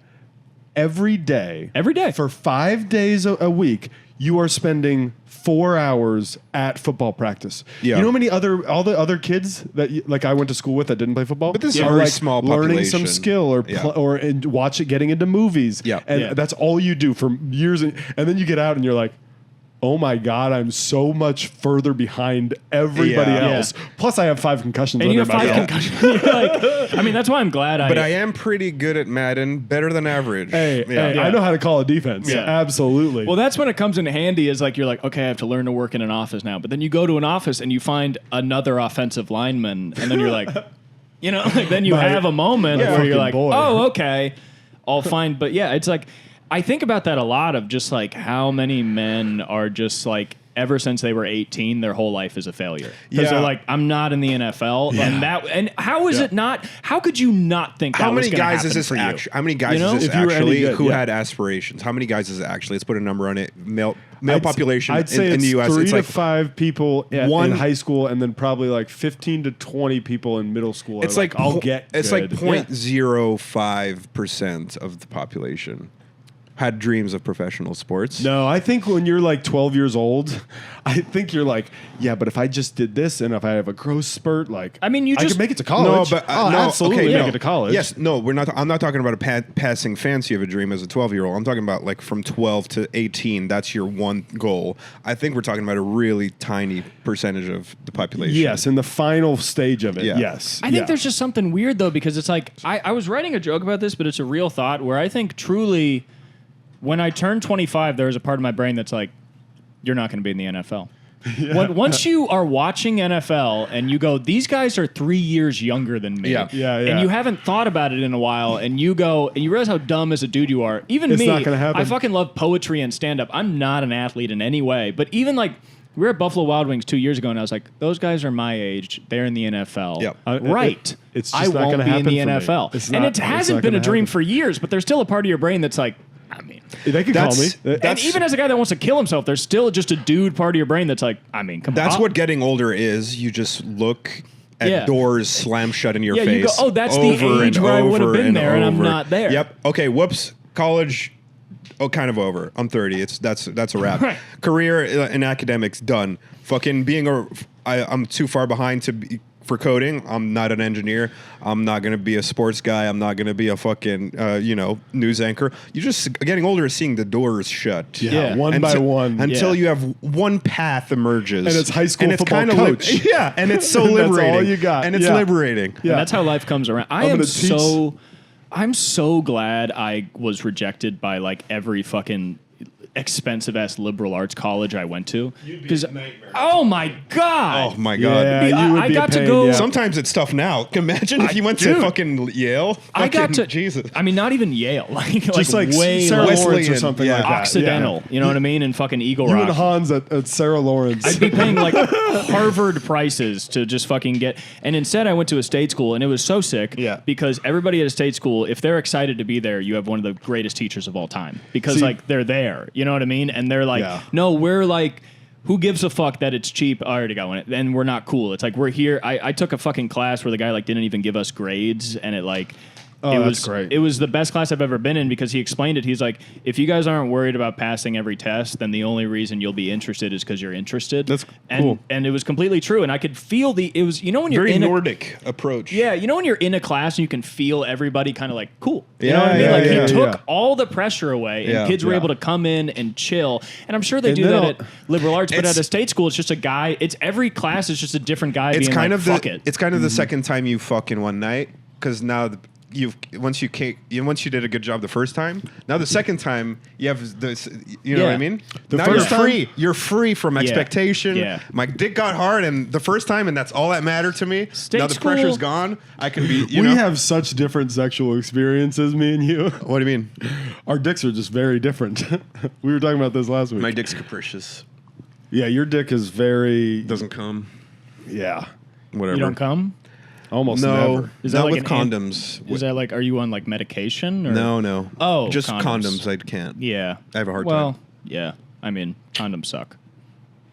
every day for 5 days a week, you are spending 4 hours at football practice. Yeah. You know how many all the other kids that like I went to school with that didn't play football? But this is a are very like small learning some population. skill or Yeah. watch it, getting into movies. Yeah. And Yeah. that's all you do for years. And then you get out and you're like, oh my God, I'm so much further behind everybody Yeah. else. Plus, I have 5 concussions. and you have under my 5 belt. concussions. You're like, I mean, that's why I'm glad But I am pretty good at Madden, better than average. Hey, Yeah. I know how to call a defense. Yeah. Absolutely. Well, that's when it comes in handy is like, you're like, okay, I have to learn to work in an office now. But then you go to an office and you find another offensive lineman, and then you're like, you know, like then you My- have a moment my where you're fucking like, boy. oh, okay, all fine. But yeah, it's like, I think about that a lot of just like how many men are just like, ever since they were 18, their whole life is a failure. Because Yeah. they're like, I'm not in the NFL. And how is it not, how could you not think How that was many gonna guys happen is this for you? actually? How many guys You know? is this If you were any actually good, who yeah. had aspirations? How many guys is it actually? Let's put a number on it. Male population I'd say in the it's U.S. 3 It's to like 5 people One- in high school, and then probably like 15 to 20 people in middle school. it's are like I'll get. it's good. like 0.05% of the population had dreams of professional sports. No, I think when you're like 12 years old, I think you're like, yeah, but if I just did this and if I have a growth spurt, like, I mean, you I just- could make it to No, college. but I'll no, absolutely okay, make no. it to college. Yes, no, we're not. I'm not talking about a passing fancy of a dream as a 12-year-old. I'm talking about like from 12 to 18. That's your one goal. I think we're talking about a really tiny percentage of the population. Yes, in the final stage of it. Yeah. Yes, I think there's just something weird though, because it's like I was writing a joke about this, but it's a real thought where I think truly when I turned 25, there was a part of my brain that's like, you're not going to be in the NFL. Once you are watching NFL and you go, these guys are 3 years younger than me. Yeah. Yeah, yeah. And you haven't thought about it in a while, and you go, and you realize how dumb as a dude you are. Even It's me, not gonna happen. I fucking love poetry and stand-up. I'm not an athlete in any way. But even like, we were at Buffalo Wild Wings 2 years ago, and I was like, those guys are my age. They're in the NFL. Yep. Right. It's just I not won't gonna be in happen the for me. NFL. It's And not- it it's hasn't not been a gonna dream happen. for years, but there's still a part of your brain that's like, I mean... They could call me. And even as a guy that wants to kill himself, there's still just a dude part of your brain that's like, I mean, come on. That's what getting older is. You just look at Yeah. doors slam shut in your Yeah, face. you go, oh, that's the over age and where I would have over been there, and I'm over. not there. Yep. Okay. Whoops. College. Oh, kind of over. I'm 30. That's a wrap. Right. Career in academics done. Fucking I'm too far behind for coding. I'm not an engineer. I'm not gonna be a sports guy. I'm not gonna be a fucking news anchor. You just getting older is seeing the doors shut. Yeah. One by one. Until Yeah. you have one path emerges. And it's high school and it's football kinda coach. yeah, and it's so That's all liberating. you got. And it's Yeah. liberating. Yeah. And that's how life comes around. I'm so glad I was rejected by like every fucking expensive ass liberal arts college I went to. Because oh my god, Oh my god. Yeah, I- you would I be a got to pain, go- yeah. Sometimes it's tough now. Imagine if you went to dude. fucking Yale. I got Fucking to Jesus. I mean, not even Yale, like Just like way Sarah lower. Lawrence or Wesleyan, something yeah. like that. Occidental. You know what I mean? And fucking Eagle You Rock. and Hans at Sarah Lawrence. I'd be paying like Harvard prices to just fucking get. And instead, I went to a state school, and it was so sick. Yeah. Because everybody at a state school, if they're excited to be there, you have one of the greatest teachers of all time. Because See- like they're there, you know what I mean? And they're like, Yeah. no, we're like. Who gives a fuck that it's cheap? I already got one. And we're not cool. It's like we're here. I took a fucking class where the guy like didn't even give us grades, and it like. Oh, it that's was great. It was the best class I've ever been in because he explained it. He's like, if you guys aren't worried about passing every test, then the only reason you'll be interested is because you're interested. That's and, cool. And it was completely true. And I could feel it was, you know, when you're Very in Nordic approach. yeah, you know when you're in a class and you can feel everybody kind of like cool. You know Yeah, what I mean? yeah, Like yeah, he took yeah. all the pressure away, and Yeah, kids were yeah. able to come in and chill. And I'm sure they And do then that at liberal arts, but it's- at a state school, it's just a guy. It's every class is just a different guy. It's being kind like, of fuck the it. it's kind of the second time you fuck in one night because now once you did a good job the first time, now the second time you have this, you know what I Yeah. mean? The now first you're time- free. You're free from expectation. Yeah. My dick got hard, and the first time, and that's all that mattered to me. State now the school- pressure's gone. I can be. we have such different sexual experiences, me and you. What do you mean? Our dicks are just very different. We were talking about this last week. My dick's capricious. Yeah, your dick is very. Doesn't come. Yeah, Whatever. You don't come? almost No, never. Is that not like with an condoms. Is that like, are you on like medication? Or? No. Oh, just condoms. condoms. I can't. Yeah. I have a hard well, time. yeah. I mean, condoms suck.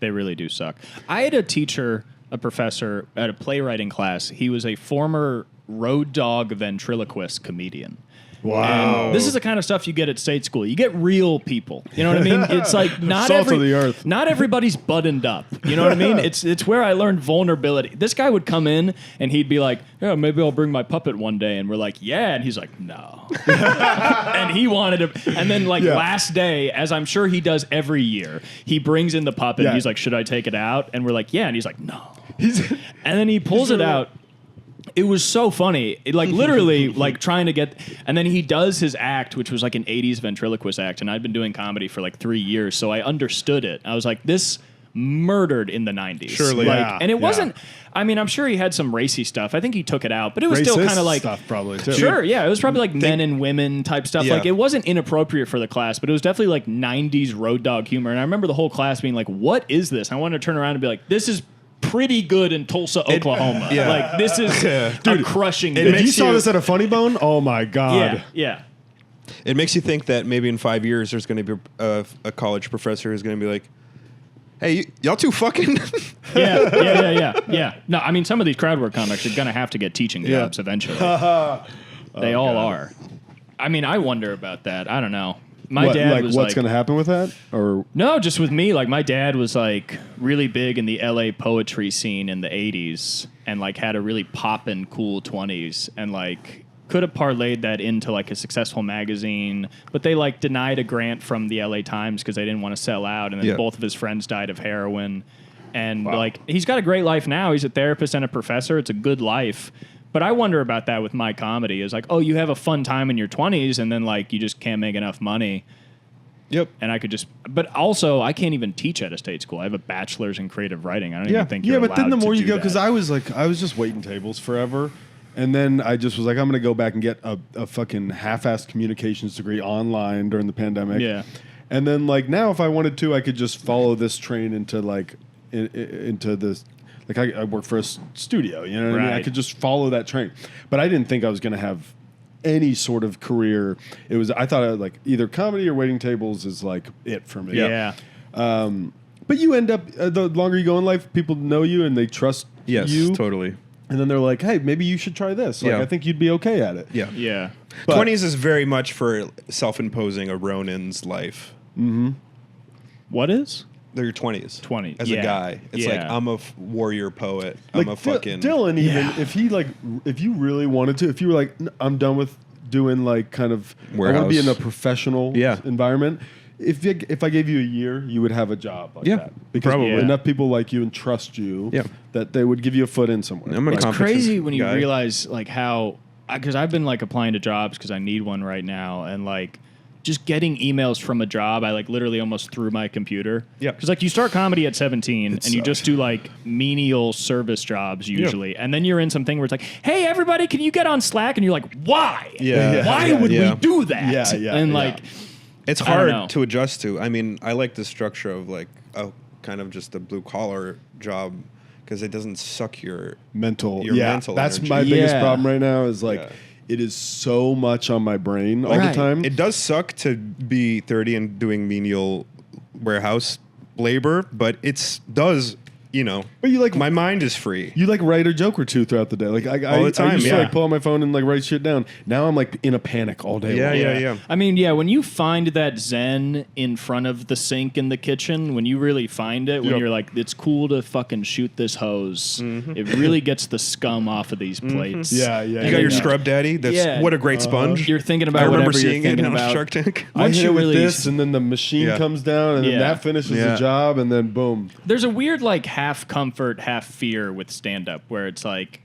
They really do suck. I had a teacher, a professor at a playwriting class. He was a former road dog ventriloquist comedian. Wow. And this is the kind of stuff you get at state school. You get real people. You know what I mean? It's like not Salt of the earth. not everybody's buttoned up. You know what I mean? It's where I learned vulnerability. This guy would come in and he'd be like, "Yeah, maybe I'll bring my puppet one day." And we're like, "Yeah." And he's like, "No." And he wanted to. And then like Yeah. last day, as I'm sure he does every year, he brings in the puppet. Yeah. And he's like, "Should I take it out?" And we're like, "Yeah." And he's like, "No." He's- And then he pulls it out. It was so funny. It, like literally like trying to get and then he does his act, which was like an 80s ventriloquist act, and I'd been doing comedy for like 3 years, so I understood it. I was like, this murdered in the 90s. Surely. Like, Yeah, and it yeah. wasn't I mean, I'm sure he had some racy stuff. I think he took it out, but it was still Racist kind of like stuff, probably too. Sure, yeah. It was probably like men and women type stuff. Yeah. Like it wasn't inappropriate for the class, but it was definitely like 90s road dog humor. And I remember the whole class being like, what is this? I wanted to turn around and be like, this is pretty good in Tulsa, Oklahoma. yeah. Like this is a crushing. it If bit. you makes saw you- this at a Funny Bone, oh my god. Yeah, yeah. It makes you think that maybe in 5 years there's going to be a college professor who's going to be like, "Hey, y'all two fucking." Yeah. No, I mean, some of these crowd work comics are gonna have to get teaching Yeah. jobs eventually. They all are. I mean, I wonder about that. I don't know. My What, dad like was what's like, going to happen with that? Or no, just with me. Like my dad was like really big in the LA poetry scene in the '80s, and like had a really poppin' cool 20s, and like could have parlayed that into like a successful magazine, but they like denied a grant from the LA Times because they didn't want to sell out, and then Yeah. both of his friends died of heroin, and like he's got a great life now. He's a therapist and a professor. It's a good life. But I wonder about that with my comedy. Is like, oh, you have a fun time in your 20s, and then like you just can't make enough money. Yep. And I could just, but also I can't even teach at a state school. I have a bachelor's in creative writing. I don't even think you're but then the allowed more to you do go, because that. I was just waiting tables forever. And then I just was like, I'm going to go back and get a fucking half-assed communications degree online during the pandemic. Yeah. And then like now, if I wanted to, I could just follow this train into like into this. Like I work for a studio, you know what I mean? I Right. could just follow that train. But I didn't think I was going to have any sort of career. I thought like either comedy or waiting tables is like it for me. Yeah. But you end up the longer you go in life, people know you and they trust Yes, you. totally. And then they're like, hey, maybe you should try this. Like, Yeah. I think you'd be okay at it. Yeah. Yeah. But- 20s is very much for self-imposing a Ronin's life. What is? They're your 20s. 20, As a yeah. guy. It's like, Yeah. I'm a warrior poet. Like I'm a fucking... Dylan, even Yeah. if you really wanted to, if you were like, I'm done with doing like kind of, I want to be in a Warehouse. professional Yeah. environment. If I gave you a year, you would have a job like Yeah, that. Because probably. enough people like you and trust you Yeah. that they would give you a foot in somewhere. I'm a It's competent crazy when you guy. realize like how, because I've been like applying to jobs because I need one right now, and like just getting emails from a job, I like literally almost threw my computer. Yeah. Because like you start comedy at 17 and you sucks. just do like menial service jobs usually, and then you're in something where it's like, hey everybody, can you get on Slack? And you're like, why? Yeah. Why Yeah. would Yeah. we do that? Yeah, yeah, And yeah. like, It's I don't know. hard to adjust to. I mean, I like the structure of like a kind of just a blue collar job because it doesn't suck your mental. Your yeah, mental that's energy. my biggest Yeah. problem right now is like, Yeah. it is so much on my brain all the Right. time. It does suck to be 30 and doing menial warehouse labor, but it's does, you know. But you like- my mind is free. You like write a joke or two throughout the day. Like All the time, I used to yeah. like pull out my phone and like write shit down. Now I'm like in a panic all day. Yeah, long. yeah. I mean, yeah, when you find that zen in front of the sink in the kitchen, when you really find it, when Yep. you're like, it's cool to fucking shoot this hose, it really gets the scum off of these plates. Yeah, yeah. You yeah, got your yeah. scrub daddy. That's Yeah. what a great sponge. You're thinking about I remember whatever you're seeing it thinking on about. Shark Tank. I Once hit you it with really- this, and then the machine Yeah. comes down, and then Yeah. that finishes Yeah. the job, and then boom. There's a weird, like, half comfort, half fear with stand up where it's like,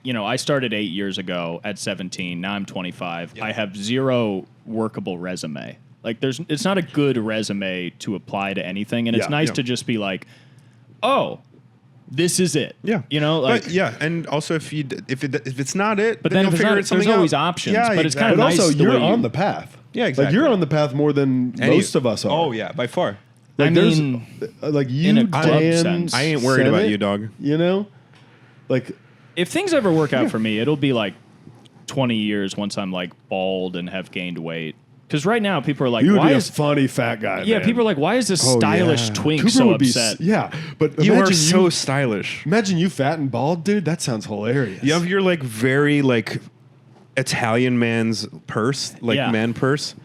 you know, I started 8 years ago at 17. Now I'm 25. I have zero workable resume. Like, it's not a good resume to apply to anything. And it's Yeah. nice Yeah. to just be like, oh, this is it. Yeah, You know, like, but yeah, and also if it's not it, but then you'll if it's figure not, it something there's always out. options. Yeah, but it's kind of But nice. also, the you're way on the path. Yeah, Like exactly. you're on the path more than most of us are. Oh yeah, by far. like I there's mean, like you, in a club Dan, sense. I ain't worried about Sennett, you, dog. You know, like if things ever work out for me, it'll be like 20 years once I'm like bald and have gained weight. Because right now people are like, you would why be a is funny fat guy. yeah? man. People are like, why is this Oh, stylish yeah. twink Cooper so would be upset? yeah, but You are imagine so stylish. Imagine you fat and bald, dude. That sounds hilarious. You have your like very like Italian man's purse, like Yeah. man purse.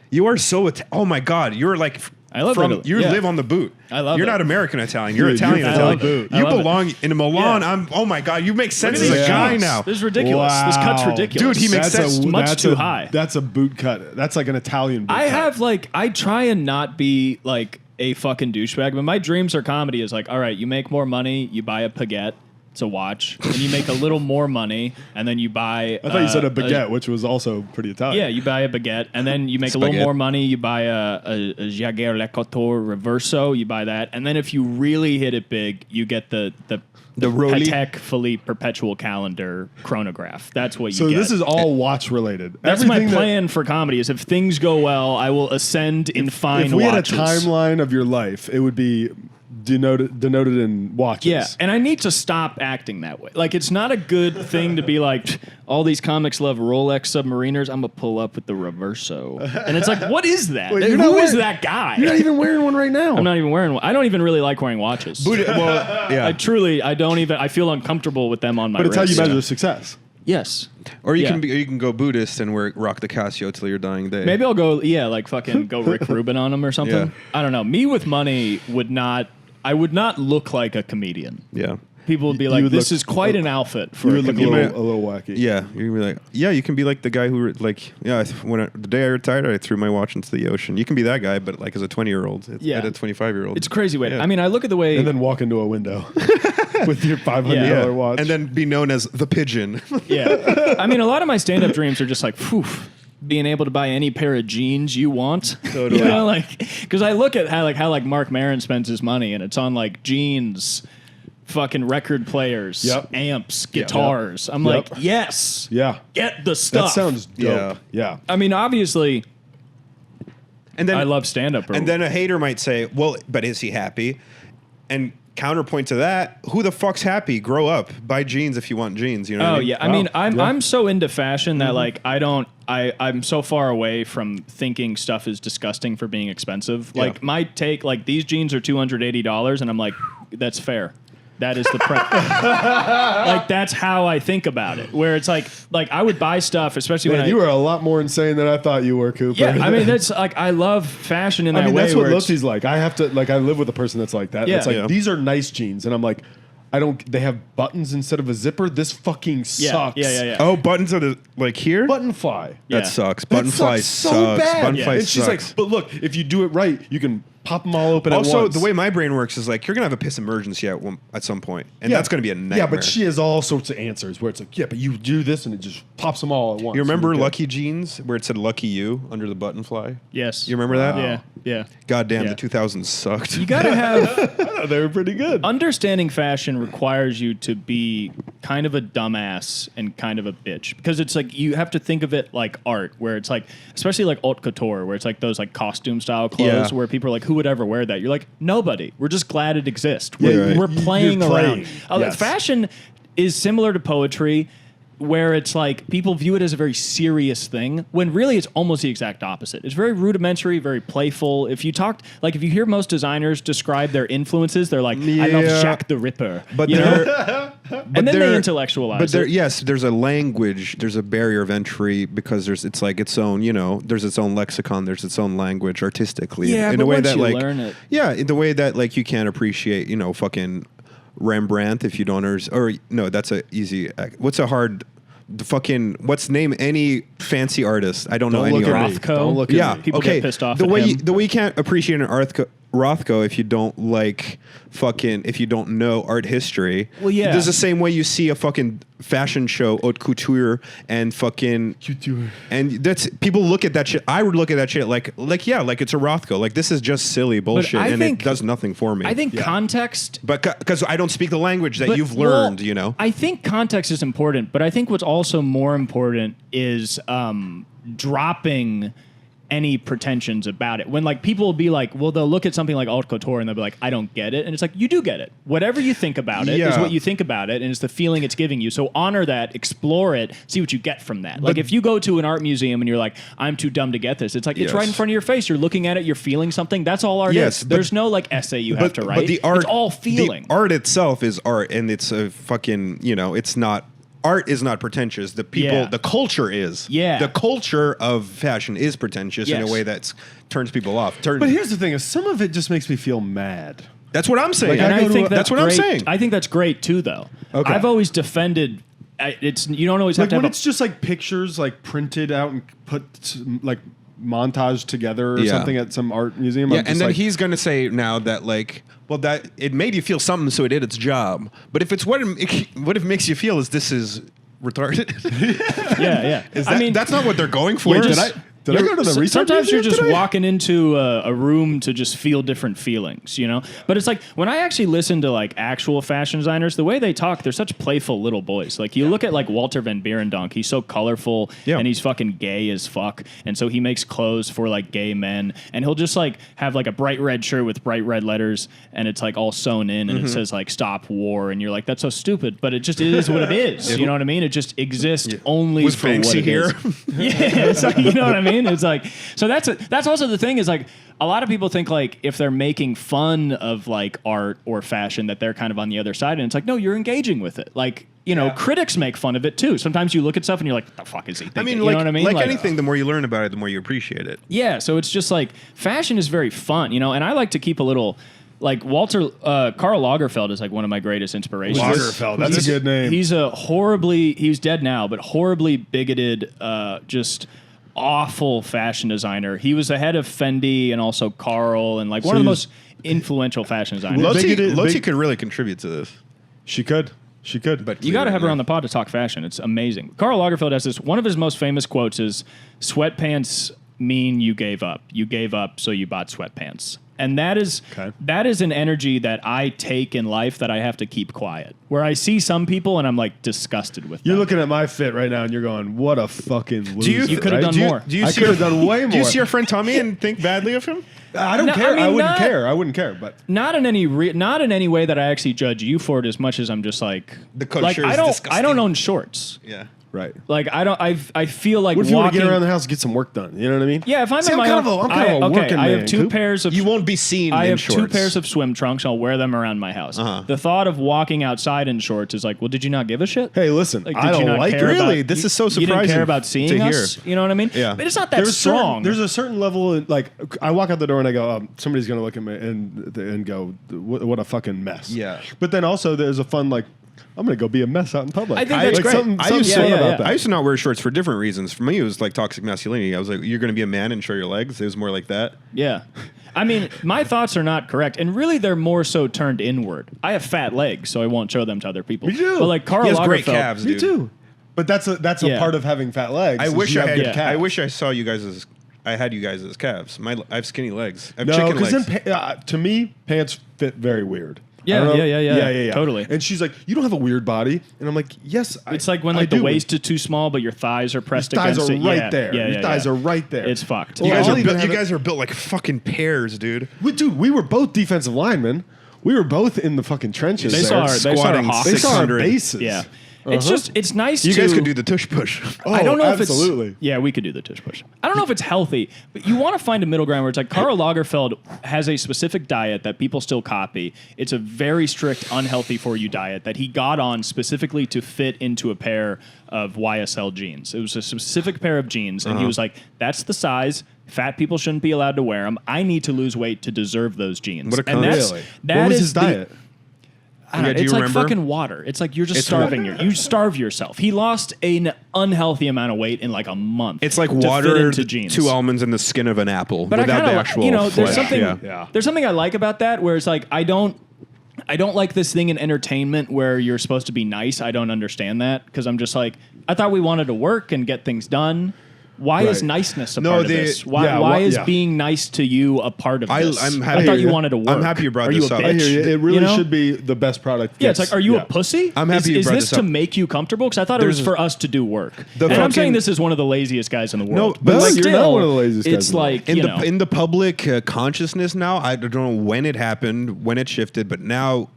You are so oh my god, you're like I love from it. you Yeah. live on the boot. I love You're it. not American Italian. You're Dude, Italian you're Italian. from the boot. I You love it. belong in Milan. Yeah. Oh my god, you make sense Look as at a these guy jeans. now. This is ridiculous. This cut's Wow. ridiculous. Dude, he makes sense. much that's too a- high. That's a boot cut. That's like an Italian boot I cut. have like I try and not be like a fucking douchebag, but my dreams for comedy is like, all right, you make more money, you buy a baguette. It's a watch, and you make a little more money, and then you buy. I thought you said a baguette, which was also pretty Italian. Yeah, you buy a baguette, and then you make a little Spaghetti. more money. You buy a Jaguar Le Couture Reverso. You buy that, and then if you really hit it big, you get the Rolly. Patek Philippe Perpetual Calendar chronograph. That's what you So get. this is all watch related. That's Everything my that- plan for comedy. Is if things go well, I will ascend in fine If we watches. had a timeline of your life, it would be denoted in watches. Yeah, and I need to stop acting that way. Like, it's not a good thing to be like, all these comics love Rolex Submariners. I'm gonna pull up with the Reverso, and it's like, what is that? Wait, Who you're not is wearing- that guy? You're not even wearing one right now. I'm not even wearing one. I don't even really like wearing watches. Well, yeah. I don't even. I feel uncomfortable with them on my But it's how you wrist. measure success. Yes. Or you Yeah. can go Buddhist and rock the Casio till your dying day. Maybe I'll go. Yeah, like fucking go Rick Rubin on them or something. Yeah. I don't know. Me with money would not. I would not look like a comedian. Yeah. People would be You like, would "This look- is quite an outfit for You a would look a comedian." little wacky. Yeah, you can be like, yeah, you can be like the guy who like, yeah. The day I retired, I threw my watch into the ocean. You can be that guy, but like as a 20-year-old, Yeah. at a 25-year-old, It's a crazy way. Yeah. I mean, I look at the way. And then walk into a window with your $500 Yeah. watch. and then be known as the pigeon. Yeah. I mean, a lot of my stand-up dreams are just like, phew, being able to buy any pair of jeans you want. Totally. You know, like, because I look at how Mark Maron spends his money, and it's on like jeans, fucking record players, Yep. amps, guitars. I'm like, yes, Yeah. get the stuff. That sounds dope. Yeah. I mean, obviously, And then I love stand up. And then a hater might say, well, but is he happy? And counterpoint to that, who the fuck's happy? Grow up. Buy jeans if you want jeans. You know what I mean? Yeah. I mean, Yeah. I'm so into fashion that like I'm so far away from thinking stuff is disgusting for being expensive. Yeah. Like my take, like these jeans are $280, and I'm like, that's fair. That is the price. Like that's how I think about it. Where it's like I would buy stuff, especially Man, when you were a lot more insane than I thought you were, Cooper. Yeah, I mean that's like I love fashion in that I mean, way. that's what where it's- Loti's like. I have to I live with a person that's like that. Yeah. It's like Yeah. these are nice jeans, and I'm like, they have buttons instead of a zipper. This fucking sucks. Yeah. Oh, buttons are the, like here? Button fly. Yeah. That sucks. That Button fly sucks so sucks. bad. Button Yeah. fly And she's sucks. like, but look, if you do it right, you can pop them all open at Also, once. the way my brain works is like you're gonna have a piss emergency at some point, and Yeah. that's gonna be a nightmare. Yeah, but she has all sorts of answers where it's like, yeah, but you do this and it just pops them all at once. You remember You're good. Lucky Jeans where it said "Lucky You" under the button fly? Yes. You remember that? Yeah. Goddamn, Yeah. the 2000s sucked. You gotta have They were pretty good. understanding fashion requires you to be kind of a dumbass and kind of a bitch because it's like you have to think of it like art, where it's like, especially like haute couture, where it's like those like costume style clothes, Yeah. where people are like, who would ever wear that? You're like, nobody. We're just glad it exists. Yeah, We're, right. we're playing You're around. playing. Yes. Fashion is similar to poetry, where it's like people view it as a very serious thing when really it's almost the exact opposite. It's very rudimentary, very playful. If you hear most designers describe their influences, they're like, I love Yeah. Jack the Ripper. But you know? they're, And then they intellectualize But there, it. yes, there's a language, there's a barrier of entry because it's like its own, there's its own lexicon, there's its own language artistically. Yeah, in but a way once that you like learn it. Yeah, in the way that like you can't appreciate, fucking Rembrandt if you don't or no, that's a easy. What's a hard? What's name any fancy artist? I don't know Don't any look at artist. me. Rothko. Don't look at Yeah, me. People okay. get pissed off The at way him. the way you can't appreciate an Rothko if you don't like if you don't know art history. Well, yeah. There's the same way you see a fucking fashion show, haute couture, and fucking Couture. and that's people look at that shit. I would look at that shit like it's a Rothko. Like this is just silly bullshit, I and think- it does nothing for me. I think context. but because I don't speak the language that but- you've well, learned, I think context is important, but I think what's also more important is dropping any pretensions about it. When like people will be like, well, they'll look at something like haute couture and they'll be like, I don't get it. And it's like, you do get it. Whatever you think about it is Yeah. what you think about it, and it's the feeling it's giving you. So honor that, explore it, see what you get from that. Like if you go to an art museum and you're like, I'm too dumb to get this, it's like it's Yes. right in front of your face. You're looking at it, you're feeling something. That's all art Yes, is. but- There's no like essay you have to write. But the art, it's all feeling. The art itself is art, and it's a fucking, it's not. Art is not pretentious. The people, Yeah. the culture is. Yeah. The culture of fashion is pretentious in a Yes. way that turns people off. But here's the thing: is some of it just makes me feel mad. That's what I'm saying. Like, And I I go to think a- that's what I'm great. saying. I think that's great too, though. Okay. I've always defended. It's you don't always have Like to have when a, it's just like pictures like printed out and put like montage together or Yeah. something at some art museum. Yeah, I'm just and then like, he's going to say now that that it made you feel something, so it did its job. But if it's what it makes you feel is this is retarded. yeah. Is that, that's not what they're going for. You're Did just- I go to the research sometimes you're museum just today? walking into a room to just feel different feelings, But it's like when I actually listen to like actual fashion designers, the way they talk, they're such playful little boys. Like you look at like Walter Van Beirendonck, he's so colorful Yeah. and he's fucking gay as fuck, and so he makes clothes for like gay men, and he'll just like have like a bright red shirt with bright red letters, and it's like all sewn in, and it says like "Stop War," and you're like, that's so stupid, but it is what it is. You know what I mean? It just exists only Was for what Banksy it here? is. Yeah, it's like, you know what I mean? It's like, so that's also the thing is like a lot of people think like if they're making fun of like art or fashion that they're kind of on the other side, and it's like, no, you're engaging with it. Like, critics make fun of it too. Sometimes you look at stuff and you're like, what the fuck is he thinking? I mean, you like, know what I mean? like anything, the more you learn about it, the more you appreciate it. Yeah, so it's just like fashion is very fun, and I like to keep a little like Karl Lagerfeld is like one of my greatest inspirations. Lagerfeld, that's a good name. He's dead now, but horribly bigoted, just awful fashion designer. He was the head of Fendi and also Karl, and like one of the he's- most influential fashion designers. Bigoted- Lottie big- could really contribute to this. She could. She could. But You got to have her yeah. on the pod to talk fashion. It's amazing. Karl Lagerfeld has this. One of his most famous quotes is, "Sweatpants mean you gave up. You gave up, so you bought sweatpants." And that is an energy that I take in life that I have to keep quiet. Where I see some people and I'm like disgusted with them. You're looking at my fit right now and you're going, "What a fucking loser!" You could have done more. I could have done way more. Do you see your friend Tommy and think badly of him? I don't No, care. I mean, I wouldn't not- care. I wouldn't care. But Not in any way that I actually judge you for it as much as I'm just like The culture like is I don't disgusting. own shorts. Yeah. right. Like I feel like What if you want to walking. get around the house and get some work done? You know what I mean? Yeah, if I'm See, in my I'm own, kind of a working I man, have two Coop. pairs of. You won't be seen I in have shorts. two pairs of swim trunks. I'll wear them around my house. The thought of walking outside in shorts is like, well, did you not give a shit? Hey, listen, Like, I did you don't not like care it. Really? about- This is so You didn't surprising care about seeing to us. hear. You know what I mean? Yeah. But it's not that strong. There's a certain level of, like, I walk out the door and I go, somebody's gonna look at me and go, what a fucking mess. Yeah. But then also there's a fun, like, I'm gonna go be a mess out in public. I think that's like great. Something I used fun to, about that. I used to not wear shorts for different reasons. For me, it was like toxic masculinity. I was like, you're going to be a man and show your legs. It was more like that. Yeah. I mean, my thoughts are not correct, and really, they're more so turned inward. I have fat legs, so I won't show them to other people. Me too. But like Karl He has Lagerfeld, great calves, Me dude. too. But that's a Yeah. part of having fat legs. I is wish you I have had. good calves. I wish I saw you guys as. I had you guys as calves. I have skinny legs. I have No, chicken because legs. then to me, pants fit very weird. Yeah, I don't know. yeah, totally. And she's like, "You don't have a weird body," and I'm like, "Yes." It's like when I like the do. waist is too small, but your thighs are pressed Your thighs against are it. right Yeah, there. Yeah, Your yeah, thighs yeah. are right there. It's fucked. Well, you guys I'll are even built, you have it- guys are built like fucking pears, dude. We were both defensive linemen. We were both in the fucking trenches. They there. saw our squatting hawks. They saw our 600. bases. Yeah. It's nice You to. guys could do the tush push. Oh, I don't know if absolutely. it's. Yeah, we could do the tush push. I don't know if it's healthy, but you want to find a middle ground where it's like Karl Lagerfeld has a specific diet that people still copy. It's a very strict, unhealthy for you diet that he got on specifically to fit into a pair of YSL jeans. It was a specific pair of jeans, and he was like, "That's the size. Fat people shouldn't be allowed to wear them. I need to lose weight to deserve those jeans." What a and cunt. that's, Really? that What was is his the- diet? I don't know, do you it's like remember? fucking water. It's like you're just It's starving. You starve yourself. He lost an unhealthy amount of weight in like a month. It's like to fit water, into jeans. 2 almonds, and the skin of an apple But I without kind the of, actual you know, flesh. there's something. Yeah. There's something I like about that, where it's like I don't like this thing in entertainment where you're supposed to be nice. I don't understand that because I'm just like I thought we wanted to work and get things done. Why is Right. niceness a No, part of the- this? Why, yeah, why wha- is yeah. being nice to you a part of this? I'm I happy- thought you wanted to work. I'm happy you brought Are this you a up. bitch? I hear you. It really You know? should be the best product. Yeah, it's like, are you yeah. a pussy? I'm happy you Is brought this this to up. make you comfortable? Because I thought it was There's- for us to do work. The And I'm saying fucking- this is one of the laziest guys in the world. but but you're still, not one of the laziest guys it's in the world. like, in you the know. in the public consciousness now, I don't know when it happened, when it shifted, but now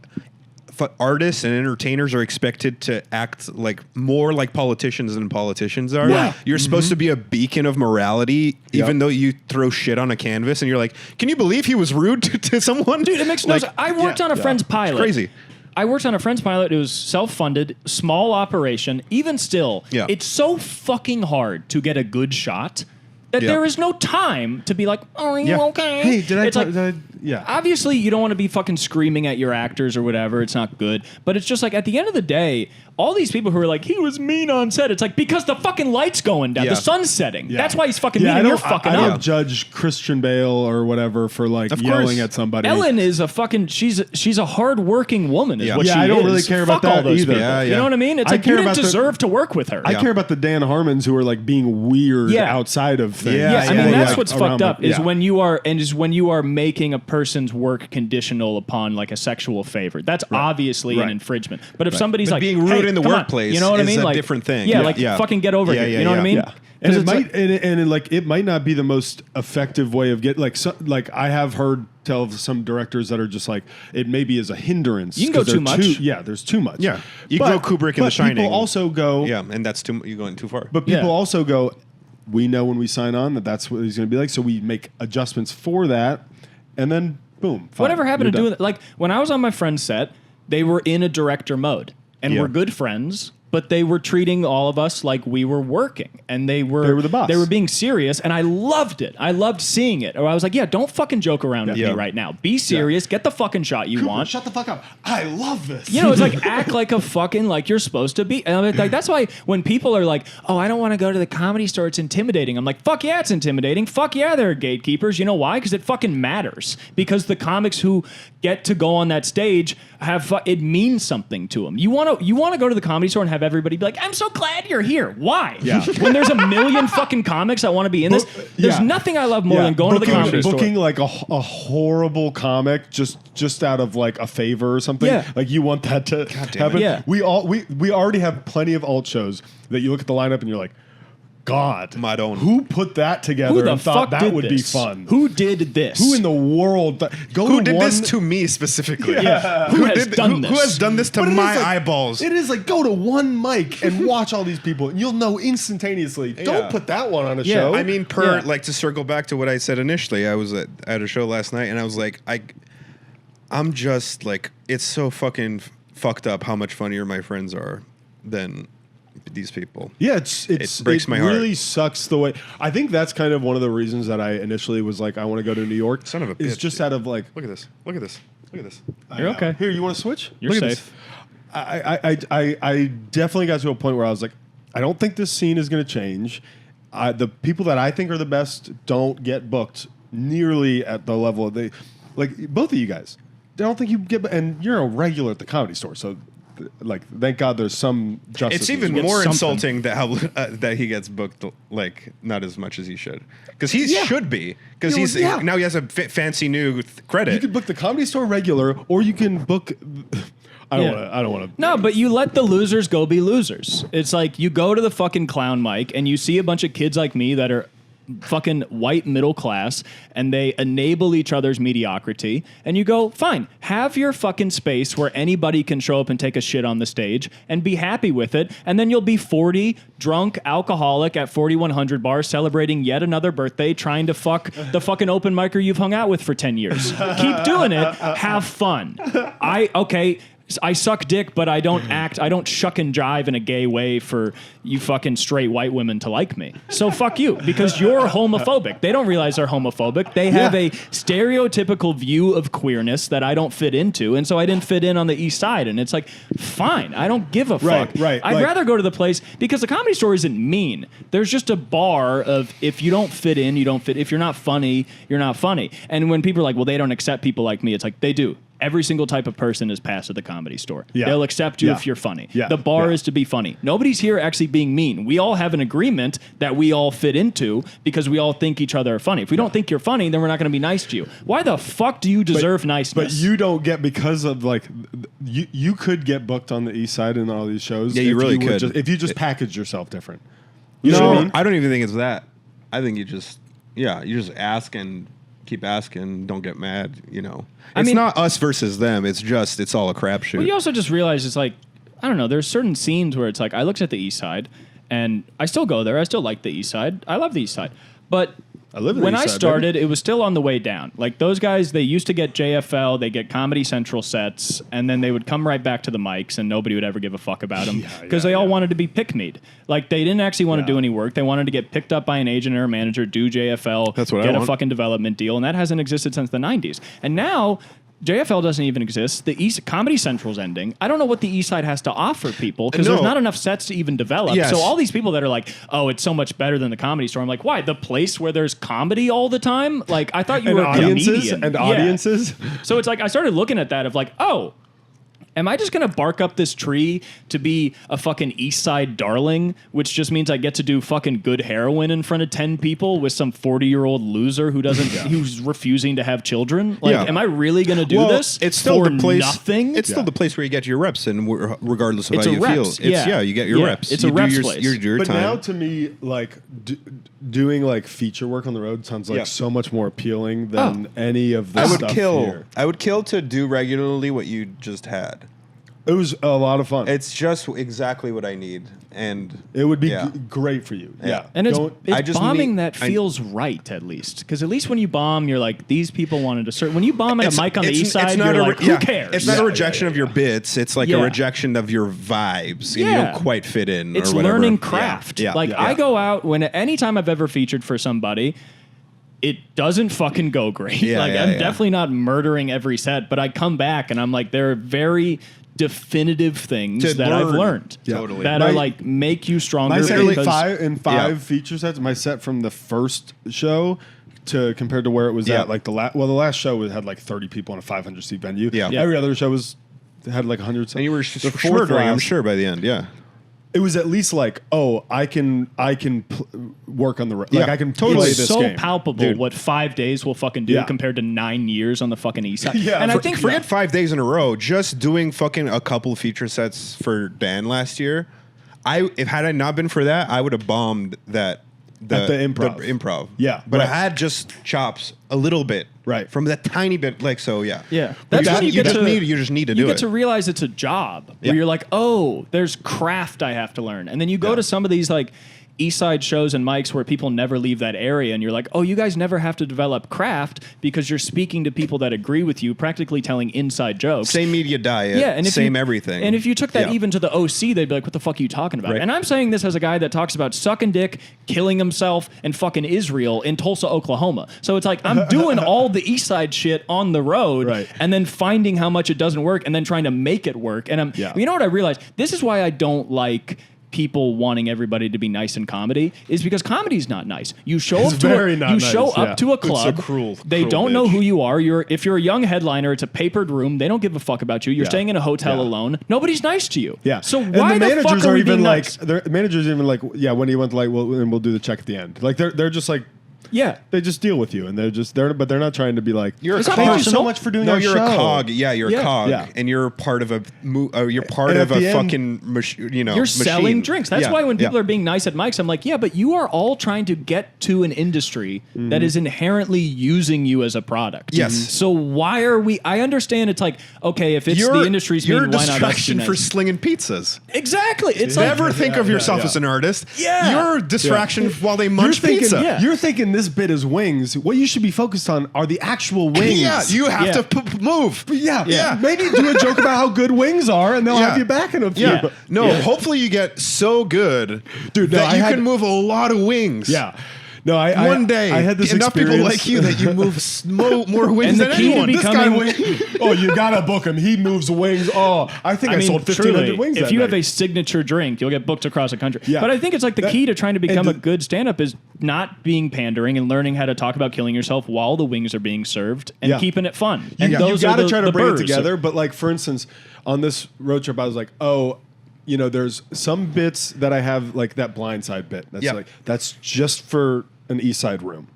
artists and entertainers are expected to act like more like politicians than politicians are. Yeah. You're supposed to be a beacon of morality, even though you throw shit on a canvas, and you're like, can you believe he was rude to someone? Dude, it makes no Like, sense. I worked on a friend's pilot. crazy. I worked on a friend's pilot. It was self-funded, small operation. Even still, Yeah. it's so fucking hard to get a good shot that Yeah. there is no time to be like, are you Yeah. okay? Hey, did I? It's like, yeah. obviously, you don't want to be fucking screaming at your actors or whatever. It's not good. But it's just like, at the end of the day, all these people who are like, he was mean on set. It's like, because the fucking light's going down. Yeah. The sun's setting. Yeah. That's why he's fucking Yeah, mean I and you're don't, fucking I up. don't judge Christian Bale or whatever for like Of yelling course. at somebody. Ellen is a fucking she's a hard-working woman is Yeah. what Yeah, she I don't is. really care about Fuck all that those either. people. Yeah, You yeah. know what I mean? It's I like you care didn't about the- deserve to work with her. I care about the Dan Harmons who are like being weird Yeah. outside of things. Yeah, I mean yeah, that's yeah. what's Around fucked up them. is Yeah. when you are making a person's work conditional upon like a sexual favor. That's obviously an Right. infringement. But if somebody's But like being rude hey, in the come on, workplace you know what I is mean? a Like different thing. Yeah, Yeah, like yeah. fucking get over Yeah, here. yeah, You know what I yeah. mean? Yeah. And 'Cause it it's might like- and like it might not be the most effective way of getting like I have heard tell of some directors that are just like it maybe is a hindrance. You can go 'cause they're too much. Yeah, there's too much. Yeah. You can go Kubrick in The Shining. People also go. Yeah, and that's you're going too far. But people Yeah. also go. We know when we sign on that that's what he's going to be like, so we make adjustments for that, and then boom. Fine, Whatever happened to you're doing done. that? Like when I was on my friend's set, they were in a director mode and Yeah. we're good friends. but they were treating all of us like we were working, and they were the boss. They were being serious, and I loved it. I loved seeing it. Or I was like, yeah, don't fucking joke around with me right now. Be serious. Get the fucking shot you Cooper, want. shut the fuck up. I love this. You know, it's like act like a fucking like you're supposed to be. And I'm like, that's why when people are like, oh, I don't want to go to the Comedy Store, it's intimidating. I'm like, fuck yeah, it's intimidating. Fuck yeah, there are gatekeepers. You know why? Because it fucking matters. Because the comics who get to go on that stage it means something to them. You want to go to the Comedy Store and have everybody be like, I'm so glad you're here. Why? Yeah. When there's a million fucking comics that want to be in this, there's nothing I love more than going to the Comedy Store. Booking like a horrible comic just out of like a favor or something. Yeah. Like you want that to happen. Yeah. We already have plenty of alt shows that you look at the lineup and you're like, God, who put that together Who the and thought fuck that did would this? be fun? Who did this? Who in the world? Who did this to me specifically? Yeah. Who has done this? Who has done this to But it my is like- eyeballs? It is like go to one mic and watch all these people, and you'll know instantaneously. Don't put that one on a show. I mean, like to circle back to what I said initially, I was at a show last night, and I was like, I'm just like, it's so fucking fucked up how much funnier my friends are than these people. Yeah, it breaks my heart. really sucks the way. I think that's kind of one of the reasons that I initially was like, I want to go to New York. Son of a It's bitch, just dude. out of like, Look at this. Look at this. Look at this. You're okay. Here, you want to switch? You're Look at safe. this. I definitely got to a point where I was like, I don't think this scene is going to change. The people that I think are the best don't get booked nearly at the level they, like both of you guys. I don't think you get, and you're a regular at the Comedy Store, so like thank God there's some justice. It's even Get more something. insulting that he gets booked like not as much as he should, because he should be, because now he has a fancy new credit. You can book the Comedy Store regular, or you can book. I don't want to. No, but you let the losers go be losers. It's like you go to the fucking clown mic and you see a bunch of kids like me that are fucking white middle class and they enable each other's mediocrity, and you go, fine, have your fucking space where anybody can show up and take a shit on the stage and be happy with it, and then you'll be 40, drunk, alcoholic at 4100 bars celebrating yet another birthday, trying to fuck the fucking open micer you've hung out with for 10 years. Keep doing it. Have fun. I suck dick, but I don't shuck and jive in a gay way for you fucking straight white women to like me. So fuck you, because you're homophobic. They don't realize they're homophobic. They have a stereotypical view of queerness that I don't fit into, and so I didn't fit in on the East Side. And it's like, fine, I don't give a fuck. Right. I'd rather go to the place, because the Comedy Store isn't mean. There's just a bar of if you don't fit in, you don't fit. If you're not funny, you're not funny. And when people are like, well, they don't accept people like me, it's like, they do. Every single type of person is passed at the Comedy Store. Yeah. They'll accept you Yeah. if you're funny. Yeah. The bar Yeah. is to be funny. Nobody's here actually being mean. We all have an agreement that we all fit into because we all think each other are funny. If we don't think you're funny, then we're not going to be nice to you. Why the fuck do you deserve niceness? But you don't get, because of like you could get booked on the East Side in all these shows. Yeah, you if really would could. if you just package yourself different. You know No, what I mean? I don't even think it's that. I think you just ask and keep asking. Don't get mad. You know, it's not us versus them. It's all a crapshoot. Well, you also just realize it's like, I don't know, there's certain scenes where it's like, I looked at the East Side, and I still go there. I still like the East Side. I love the East Side. But I live in the when East I Side, started, it was still on the way down. Like, those guys, they used to get JFL, they get Comedy Central sets, and then they would come right back to the mics, and nobody would ever give a fuck about them because they all wanted to be pick-me'd. Like, they didn't actually want to do any work. They wanted to get picked up by an agent or a manager, do JFL, That's what I get a want. fucking development deal, and that hasn't existed since the 90s. And now JFL doesn't even exist. The East Comedy Central's ending. I don't know what the East Side has to offer people, because there's No. not enough sets to even develop. Yes. So all these people that are like, oh, it's so much better than the Comedy Store. I'm like, why? The place where there's comedy all the time? Like, I thought you And were a comedian. Yeah. audiences. So it's like, I started looking at that of like, oh, am I just going to bark up this tree to be a fucking East Side darling, which just means I get to do fucking good heroin in front of 10 people with some 40-year-old loser who doesn't, who's refusing to have children? Like, am I really going to do this It's still for the place. nothing? It's still the place where you get your reps, and regardless of It's how a you reps, feel, yeah. you get your Yeah, reps. it's you a reps do place. your But time. now to me, like doing like feature work on the road sounds like so much more appealing than any of the I would stuff kill. here. I would kill to do regularly what you just had. It was a lot of fun. It's just exactly what I need, and It would be yeah. great for you. Yeah. And it's I just bombing need- that feels right, at least. Because at least when you bomb, you're like, these people wanted to serve. When you bomb at a mic on the east side, you're like, who cares? It's not a rejection of your bits. It's like Yeah. a rejection of your vibes, and you Yeah. don't quite fit in. It's or whatever. learning craft. Yeah. Like, yeah. I go out, anytime I've ever featured for somebody, it doesn't fucking go great. Yeah, like, yeah, I'm yeah. definitely not murdering every set, but I come back and I'm like, there are very definitive things To that I've learn. learned Totally. that My- are like make you stronger. My set because- in five feature sets. My set from the first show to compared to where it was Yeah. at, like the last show had like 30 people in a 500 seat venue. Yeah. Yeah. Every other show had like 100. And you were The fourth schmurdering, I'm last- sure, by the end. Yeah. It was at least like, oh, I can work on the like Yeah, I can totally. play It's this so game. palpable Dude. what 5 days will fucking do Yeah. compared to 9 years on the fucking east side. Yeah, and I for- think Forget 5 days in a row. Just doing fucking a couple feature sets for Dan last year. Had I not been for that, I would have bombed that At the improv. Yeah, but right. I had just chops a little bit, Right. from that tiny bit, like so. Yeah, Yeah. But That's when you get just to- need to do you it. get to realize it's a job Yeah. where you're like, oh, there's craft I have to learn. And then you go to some of these like east side shows and mics where people never leave that area and you're like, oh, you guys never have to develop craft because you're speaking to people that agree with you, practically telling inside jokes. Same media diet, Yeah, and if same you, everything. And if you took that Yeah. even to the OC, they'd be like, "What the fuck are you talking about?" Right. And I'm saying this as a guy that talks about sucking dick, killing himself, and fucking Israel in Tulsa, Oklahoma. So it's like I'm doing all the East Side shit on the road, Right. and then finding how much it doesn't work, and then trying to make it work. And you know what I realized? This is why I don't like people wanting everybody to be nice in comedy is because comedy's not nice. You show It's up to very not nice, show yeah. up to a It's a club. cruel they don't bitch. know who you are. If you're a young headliner, it's a papered room. They don't give a fuck about you. You're Yeah. staying in a hotel Yeah. alone. Nobody's nice to you. Yeah. So And why the managers fuck are we even being like nice? the managers even like, yeah, when you went to like, well, and we'll do the check at the end. Like they're just like, Yeah. they just deal with you, and but they're not trying to be like, You're a It's not thank you personal. so much for doing No, our you're show. a cog. Yeah, you're Yeah. a cog, Yeah. and you're part of you're part And of at a the end- fucking You're machine. selling drinks. That's Yeah, why when people yeah. are being nice at mics, I'm like, yeah, but you are all trying to get to an industry that is inherently using you as a product. Yes. So why are we? I understand it's like, okay, if it's the industry's you're a mean, why not us be distraction for nice? slinging pizzas. Exactly. It's like Never think of yourself as an artist. Yeah. You're a distraction while they You're munch thinking, pizza. Yeah. you're thinking this bit is wings. What you should be focused on are the actual wings. Yeah, you have Yeah. to move. Yeah, Yeah. Maybe do a joke about how good wings are, and they'll Yeah. have you back in a few. Yeah. No, Yeah. hopefully you get so good, Dude, no, that I you had- can move a lot of wings. Yeah. No, One day, I had this enough people experience. like you that you move more wings And the than key to anyone. This guy becoming- wings. Oh, you gotta book him. He moves wings. Oh, I think I, sold 1,500 truly, wings. if that you have night. a signature drink, you'll get booked across the country. Yeah. But I think it's like the That- key to trying to become and a good stand-up is not being pandering and learning how to talk about killing yourself while the wings are being served and Yeah. keeping it fun. you, And you those gotta are the, try to the bring it burrs. together. But like, for instance, on this road trip, I was like, oh, you know, there's some bits that I have, like that blindside bit. That's Yeah. like that's just for an East Side room.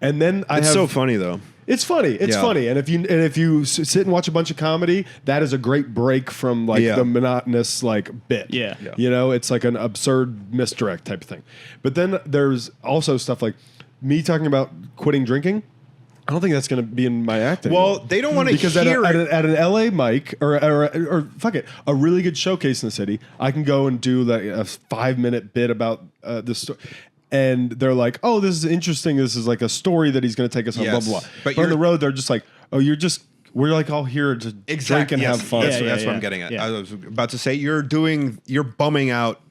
And then I It's have so funny though. It's funny. It's Yeah. funny. And if you sit and watch a bunch of comedy, that is a great break from like Yeah. the monotonous like bit. Yeah. You know, it's like an absurd misdirect type of thing. But then there's also stuff like me talking about quitting drinking. I don't think that's going to be in my act anymore. Well, they don't want to because hear at it. an LA mic or fuck it, a really good showcase in the city, I can go and do like a 5-minute bit about this story. And they're like, "Oh, this is interesting. This is like a story that he's going to take us on." Yes. Blah blah blah. But But on you're- the road, they're just like, "Oh, we're like all here to drink and yes. have fun." That's, Yeah, that's yeah, what yeah. I'm getting at. Yeah. I was about to say you're bumming out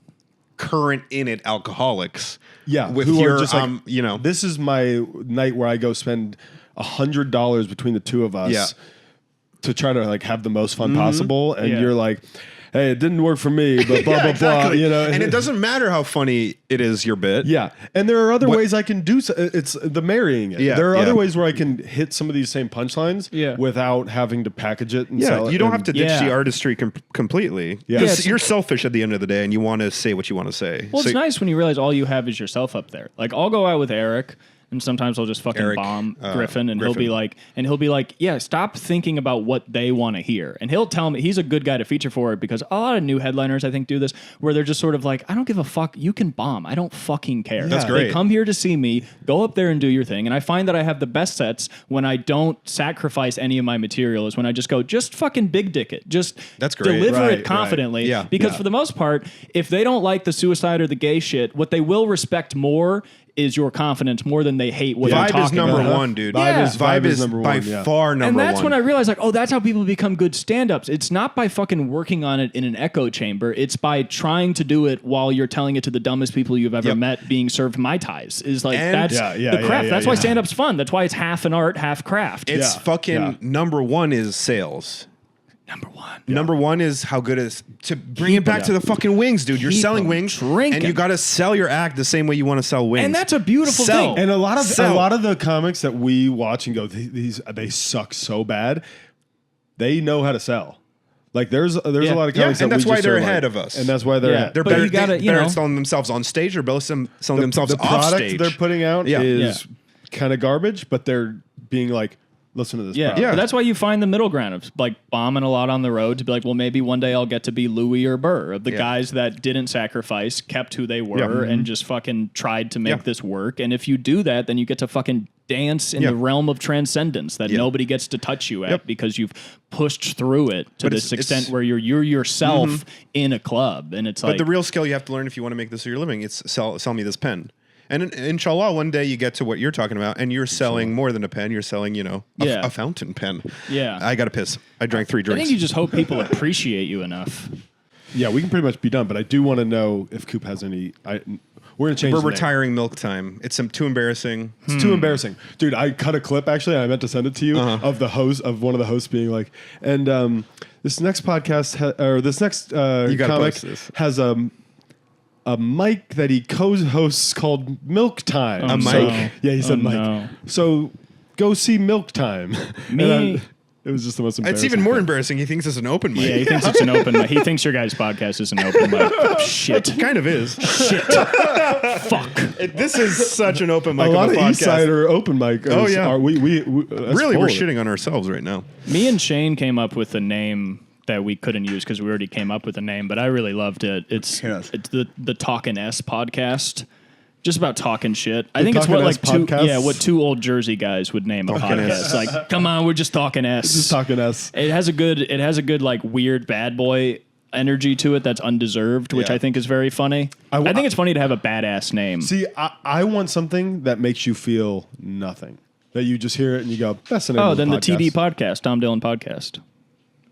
current in it alcoholics. Yeah, with who are your just like, you know, this is my night where I go spend $100 between the two of us Yeah. to try to like have the most fun possible, and Yeah. you're like, "Hey, it didn't work for me," but blah Yeah, blah exactly. blah. You know, and it doesn't matter how funny it is. Your bit. Yeah, and there are other What- ways I can do. It's the marrying it. Yeah, there are yeah. other ways where I can hit some of these same punchlines. Yeah. without having to package it and Yeah, sell it. you don't and- have to ditch Yeah. the artistry completely. Yeah. 'Cause Yeah, it's- you're selfish at the end of the day, and you want to say what you want to say. Well, So- it's nice when you realize all you have is yourself up there. Like, I'll go out with Eric, and sometimes I'll just fucking Eric, bomb Griffin, and Griffin. he'll be like, yeah, stop thinking about what they want to hear, and he'll tell me he's a good guy to feature for it because a lot of new headliners I think do this where they're just sort of like, I don't give a fuck, you can bomb, I don't fucking care. That's They great. come here to see me, go up there and do your thing, and I find that I have the best sets when I don't sacrifice any of my material. Is when I just go, just fucking big dick it, just That's great. deliver Right, it confidently. right. Yeah. Because for the most part, if they don't like the suicide or the gay shit, what they will respect more is your confidence more than they hate what you're Vibe is talking number about. one, dude. Vibe is number by one, yeah. far number one. And that's when I realized, like, oh, that's how people become good stand-ups. It's not by fucking working on it in an echo chamber. It's by trying to do it while you're telling it to the dumbest people you've ever Yep. met being served Mai Tais. Is like, And- that's Yeah, the craft. yeah, That's why yeah. stand-up's fun. That's why it's half an art, half craft. It's Yeah, fucking yeah. number one is sales. number one. Number one is how good it is to bring it back to the fucking wings, dude. You're Keep selling 'em wings, drinking. and you got to sell your act the same way you want to sell wings. And that's a beautiful Sell. thing. And a lot Sell. of the comics that we watch and go, they suck so bad. They know how to sell. Like there's a lot of comics Yeah, that and that's we why just they're are like- ahead of us. and that's why they're Yeah. ahead. They're But better, you gotta, they, you better know- selling themselves on stage or both selling themselves the off product stage. they're putting out Yeah. is kind of garbage, but they're being like, listen to this. Yeah, product. Yeah. But that's why you find the middle ground of like bombing a lot on the road to be like, well, maybe one day I'll get to be Louis or Burr, of the Yeah. guys that didn't sacrifice, kept who they were, and just fucking tried to make Yeah. this work. And if you do that, then you get to fucking dance in Yeah. the realm of transcendence that Yeah. nobody gets to touch you at Yep. because you've pushed through it to But this it's- extent it's- where you're yourself in a club, and it's But like the real skill you have to learn if you want to make this your living, it's sell me this pen. And inshallah, one day you get to what you're talking about, and you're selling more than a pen. You're selling, Yeah. a fountain pen. Yeah. I got to piss. I drank 3 I drinks. think you just hope people appreciate you enough. Yeah, we can pretty much be done, but I do want to know if Coop has any. We're gonna change. We're the name. retiring milk time. It's too embarrassing. It's too embarrassing, dude. I cut a clip actually. And I meant to send it to you of the host of one of the hosts being like, and this next podcast or this next gotta comic post this. has a mic that he co-hosts called MilkTime. A So- mic? yeah, he said Oh, mic. no. So go see MilkTime. Me- It was just the most embarrassing. It's even more embarrassing. He thinks it's an open mic. Yeah, he thinks it's an open mic. He thinks your guys' podcast is an open mic. Shit. It kind of is. Shit. Fuck. This is such an open mic a lot of of a podcast. East Sider open mic. Oh, yeah. we Really, that's we're full of it. shitting on ourselves right now. Me and Shane came up with a name that we couldn't use because we already came up with a name, but I really loved it. It's Yes. it's the Talkin' S podcast. Just about talking shit. I The think it's what Talkin' S like podcast? what two old Jersey guys would name a Talkin' podcast. S. Like, come on, we're just talking S. Just talking us. It has a good like weird bad boy energy to it that's undeserved, which Yeah. I think is very funny. I think it's funny to have a badass name. See, I want something that makes you feel nothing. That you just hear it and you go, that's the name Oh, of the then the podcast. TD podcast, Tom Dillon podcast,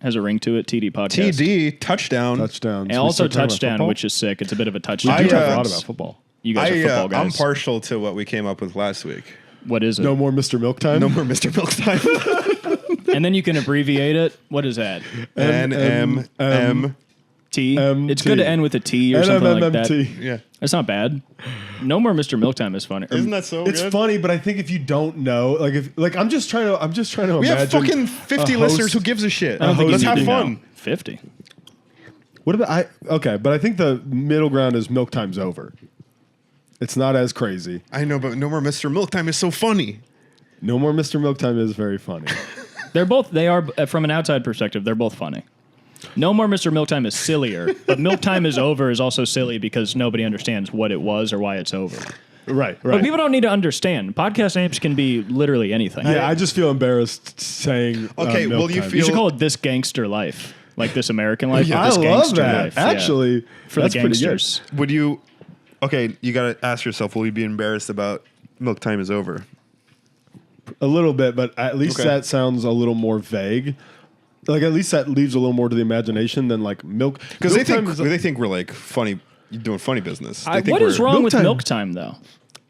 has a ring to it. TD podcast. TD touchdown. Touchdowns. And We also start talking about touchdown, football? which is sick. It's a bit of a we touchdown. do talk a reference. lot about football. You guys are football I'm guys. partial to what we came up with last week. What is it? No more Mr. Milk Time. No more Mr. Milk Time. And then you can abbreviate it. What is that? NMM. T. M It's good T. to end with a T or something like that. NMMT. Yeah. That's not bad. No more Mr. Milktime is funny. Isn't that so It's good? funny, but I think if you don't know, like I'm just trying to We have imagine fucking 50 a listeners host- who gives a shit. I don't think Let's you have need to fun. know. 50. What about okay, but I think the middle ground is Milk Time's over. It's not as crazy. I know, but no more Mr. Milk Time is so funny. No more Mr. Milk Time is very funny. They are, from an outside perspective, they're both funny. No more Mr. Milktime is sillier, but Milktime is over is also silly because nobody understands what it was or why it's over. right, But people don't need to understand. Podcast names can be literally anything. Yeah, I just feel embarrassed saying. Okay, Milk will you Time. You should feel- call it This Gangster Life. Like This American Life. but I This love Gangster that. Life. Yeah. Actually, For that's the pretty good. gangsters. Would you? Okay, you got to ask yourself: will you be embarrassed about Milk Time is over? A little bit, but at least Okay. that sounds a little more vague. Like at least that leaves a little more to the imagination than like milk. Because they Milk Time think is- they think we're like funny, doing funny business. They think What is we're- wrong with Milktime- Milktime, though?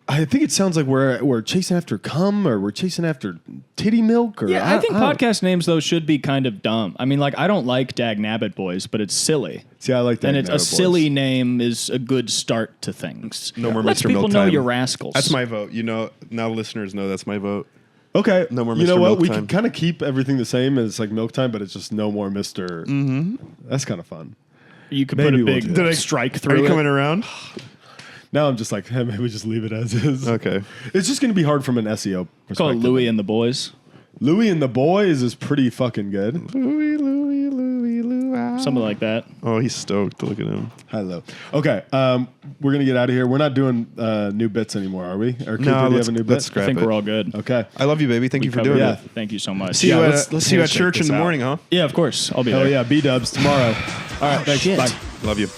I think it sounds like we're chasing after cum or we're chasing after titty milk or Yeah, I think don't- podcast names, though, should be kind of dumb. I mean, like, I don't like Dagnabbit Boys, but it's silly. See, I like that. And it's Nano a Boys. silly name is a good start to things. No more Lets Mr. people Milk know Time. you're rascals. That's my vote. You know, now listeners know that's my vote. Okay. No more You know Mr. what? Milk We Time. can kind of keep everything the same as like Milk Time, but it's just no more Mr. Mm-hmm. That's kind of fun. You could Maybe put a we'll big do that. strike Are through you it. coming around? Now I'm just like, hey, maybe we just leave it as is. Okay. It's just going to be hard from an SEO perspective. Call it Louie and the Boys. Louie and the Boys is pretty fucking good. Louie, Louie, Louie, Louie. Something like that. Oh, he's stoked. Look at him. Hello. Okay, we're going to get out of here. We're not doing new bits anymore, are we? Or Cooper, do you have a new bit? let's scrap I think it. we're all good. Okay. I love you, baby. Thank you for Covered doing Yeah. it. Thank you so much. See Yeah, you at, let's see you at handshake church in this the out. morning, huh? Yeah, of course. I'll be Oh there. yeah, B-dubs tomorrow. All right, thanks. Shit. Bye. Love you.